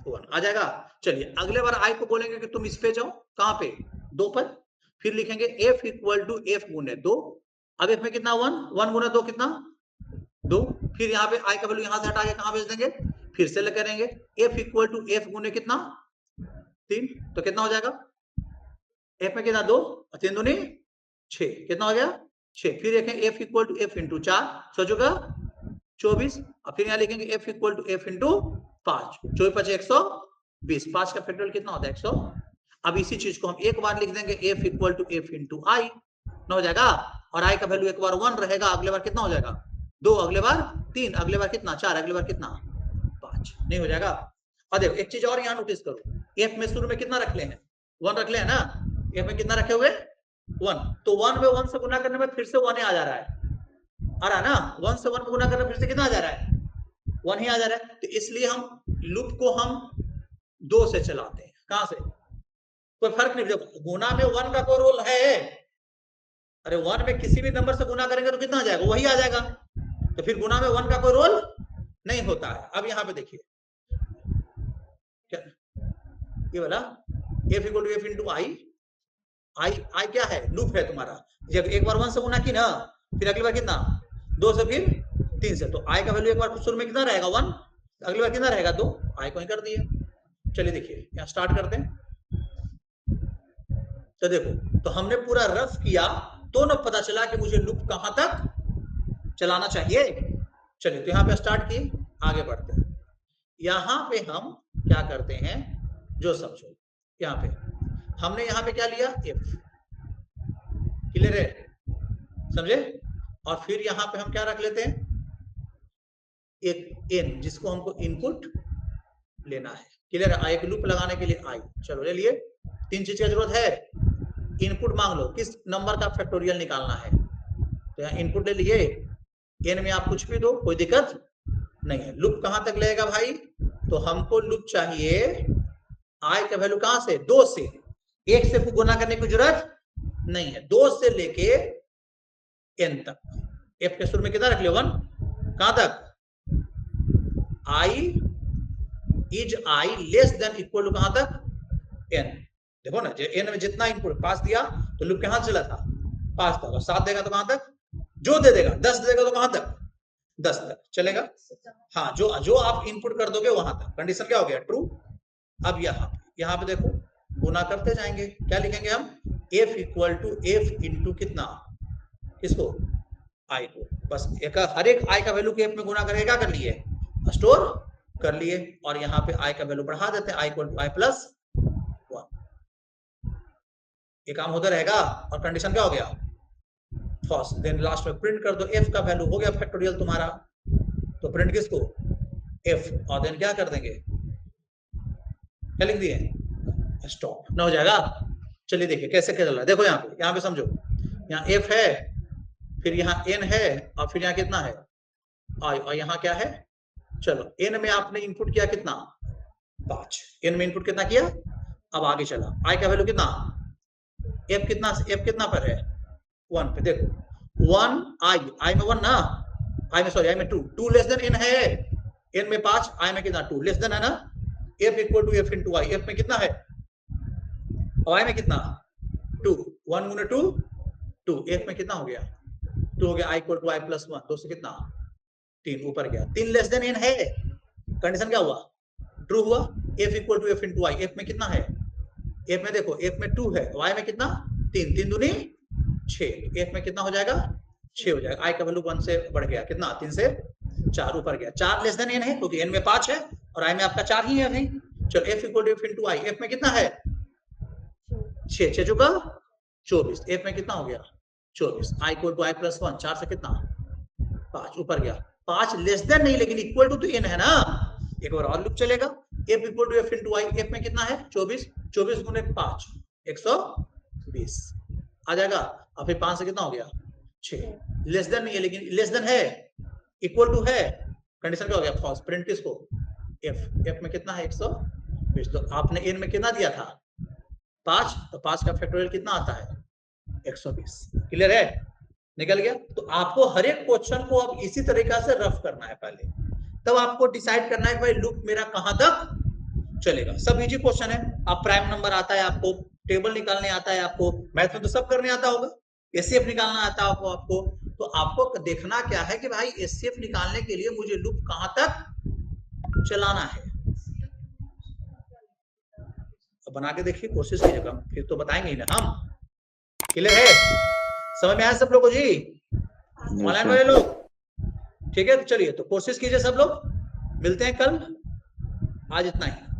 1 आ जाएगा। चलिए अगले बार i को बोलेंगे कि तुम इस पे जाओ, कहां पे, 2 पर, फिर लिखेंगे f इक्वल टू f गुने 2। अब f में कितना, 1 गुने 2 कितना, 2। फिर यहाँ पे i का वैल्यू यहाँ से हटा के कहां भेज देंगे, फिर से करेंगे f इक्वल टू f गुने कितना, 3। तो कितना हो जाएगा, f में कितना, 2 और 3 दूनी 6, कितना हो गया, 6। फिर देखें f equal to f into 4, सोचोगा 24, और फिर यहाँ लिखेंगे f equal to f into 5, 24 5 120, 5 का फैक्टोरियल कितना होता है, 100। अब इसी चीज को हम एक बार लिख देंगे, f equal to f into I, ना हो जाएगा, और i का वैल्यू एक बार 1 रहेगा, अगले बार कितना हो जाएगा, 2, अगले बार 3, अगले बार कितना, 4, अगले बार कितना, 5, नहीं हो जाएगा। और देखो एक चीज और यहाँ नोटिस करो, f में शुरू में कितना रख ले हैं, 1 रख ले है ना, f में कितना रखे हुए, 1, तो 1 में 1 से गुना करने में फिर से 1 ही आ जा रहा है, आ रहा है ना, 1 से 1 में गुना करने फिर से कितना आ जा रहा है, 1 ही आ जा रहा है। तो इसलिए हम लूप को हम 2 से चलाते हैं, कहां से, कोई फर्क नहीं, देखो गुना में 1 का कोई रोल है, अरे 1 में किसी भी नंबर से गुना करेंगे तो कितना आ जाएगा, वही आ जाएगा, तो फिर गुना में 1 का कोई रोल नहीं होता है। अब यहाँ पे देखिए ये वाला f equal to f into I क्या है, लूप है तुम्हारा, जब एक बार 1 से गुना की ना, फिर अगली बार कितना, 2 से फिर 3 से, तो आई का वैल्यू एक बार शुरू में कितना रहेगा 1, अगली बार कितना रहेगा 2, आई को ही कर दिए। चलिए देखिए यहाँ स्टार्ट करते हैं। तो देखो, तो हमने पूरा रफ किया तो ना पता चला कि मुझे लूप कहां तक चलाना चाहिए। चलिए तो यहाँ पे स्टार्ट किए, आगे बढ़ते हैं। यहाँ पे हम क्या करते हैं, जो समझो, यहाँ पे हमने यहाँ पे क्या लिया, इफ, क्लियर है, समझे। और फिर यहाँ पे हम क्या रख लेते हैं, एक एन, जिसको हमको इनपुट लेना है, क्लियर है। एक लूप लगाने के लिए आई, चलो ले लिए। 3 चीज की जरूरत है, इनपुट मांग लो, किस नंबर का फैक्टोरियल निकालना है, तो यहाँ इनपुट ले लिए। एन में आप कुछ भी दो, कोई दिक्कत नहीं है। लूप कहां तक लेगा भाई, तो हमको लूप चाहिए आई का वैल्यू कहां से, 2 से, 1 से गुना करने की जरूरत नहीं है, 2 से लेके एन तक। एफ के शुरू में कितना रख लियो 1, कहां तक, I is I less than equal to कहां तक, एन। देखो ना, एन में जितना इनपुट पास दिया तो लूप कहां चला था, 5 तक, और 7 देगा तो कहां तक, जो दे देगा 10 देगा तो कहां तक, 10 तक चलेगा। हाँ, जो आप इनपुट कर दोगे वहां तक, कंडीशन क्या हो गया, ट्रू। अब यहाँ पे देखो, गुना करते जाएंगे, क्या लिखेंगे हम, F equal to F into कितना, किसको, आई को। बस हर एक आई का वैल्यू के एफ में गुना करके क्या कर लिए, स्टोर कर लिए। और यहाँ पे आई का वैल्यू बढ़ा देते हैं, आई इक्वल टू आई प्लस 1, ये काम होता रहेगा। और कंडीशन क्या हो गया, फॉल्स। देन लास्ट में प्रिंट कर दो, एफ का वैल्यू हो गया फैक्टोरियल तुम्हारा, तो प्रिंट किसको, एफ, और देन क्या कर देंगे, क्या लिख दिए, स्टॉप, ना हो जाएगा। चलिए देखिए कैसे क्या चल रहा है, देखो यहाँ पे समझो, यहाँ एफ है, फिर यहाँ एन है, और फिर यहाँ कितना है, आई, और यहाँ क्या है, चलो एन में आपने इनपुट किया कितना, 5, एन में इनपुट कितना किया, अब आगे चला, आई का वैल्यू कितना, एफ कितना पर है, 1 पे। देखो 1 आई में 1 ना, आई में 2 लेस देन एन है, एन में 5, आई में कितना 2 लेस देन है ना, F equal to F into I, F में कितना है, और आई में कितना 2, 1 गुने 2 2, एफ में कितना हो गया 2 हो गया, I equal to I plus 1, 2 से कितना 3 ऊपर गया, 3 लेस देन एन है, कंडीशन क्या हुआ, ट्रू हुआ। F equal to F into I, F में कितना है, एफ में देखो, एफ में 2 है, वाई में कितना 3, 3 दूनी 6, एफ में कितना हो जाएगा 6 हो जाएगा। आई का वैल्यू 1 से बढ़ गया, कितना 3 से 4 ऊपर गया, 4 लेस देन एन है, क्योंकि एन में 5 है और आई में आपका 4 ही है अभी। चलो F equal to F into I, F में कितना है 6, 6 चुका 24, एफ में कितना हो गया 24, आई इक्वल टू आई प्लस 1, 4 से कितना 5 ऊपर गया, 5 लेस देन नहीं, लेकिन इक्वल टू तो एन है ना, एक बार और लूप चलेगा, F equal to F into I, F में कितना है 24, 24 गुने 5 120 आ जाएगा, और फिर 5 से कितना हो गया 6, लेस देन नहीं है, लेकिन लेस देन है, इक्वल टू है, कंडीशन क्या हो गया फॉल्स। प्रिंट किसको, एफ में कितना है 120, तो आपने एन में कितना दिया था 5, तो 5 का फैक्टोरियल कितना आता है 120, क्लियर है, निकल गया। तो आपको हर एक क्वेश्चन को अब इसी तरीका से रफ करना है पहले, तब आपको डिसाइड करना है भाई लूप मेरा कहां तक चलेगा। सब इजी क्वेश्चन है, आप प्राइम नंबर आता है आपको, टेबल निकालने आता है आपको, मैथ में तो सब करने आता होगा, एचसीएफ निकालना आता होगा आपको, तो आपको देखना क्या है कि भाई एचसीएफ निकालने के लिए मुझे लूप कहां तक चलाना है। बना के देखिए, कोशिश कीजिएगा, फिर तो बताएंगे ही ना हम, क्लियर है, समझ में आया सब लोगों जी, ऑनलाइन वाले लोग, ठीक है। तो चलिए, तो कोशिश कीजिए सब लोग, मिलते हैं कल, आज इतना ही।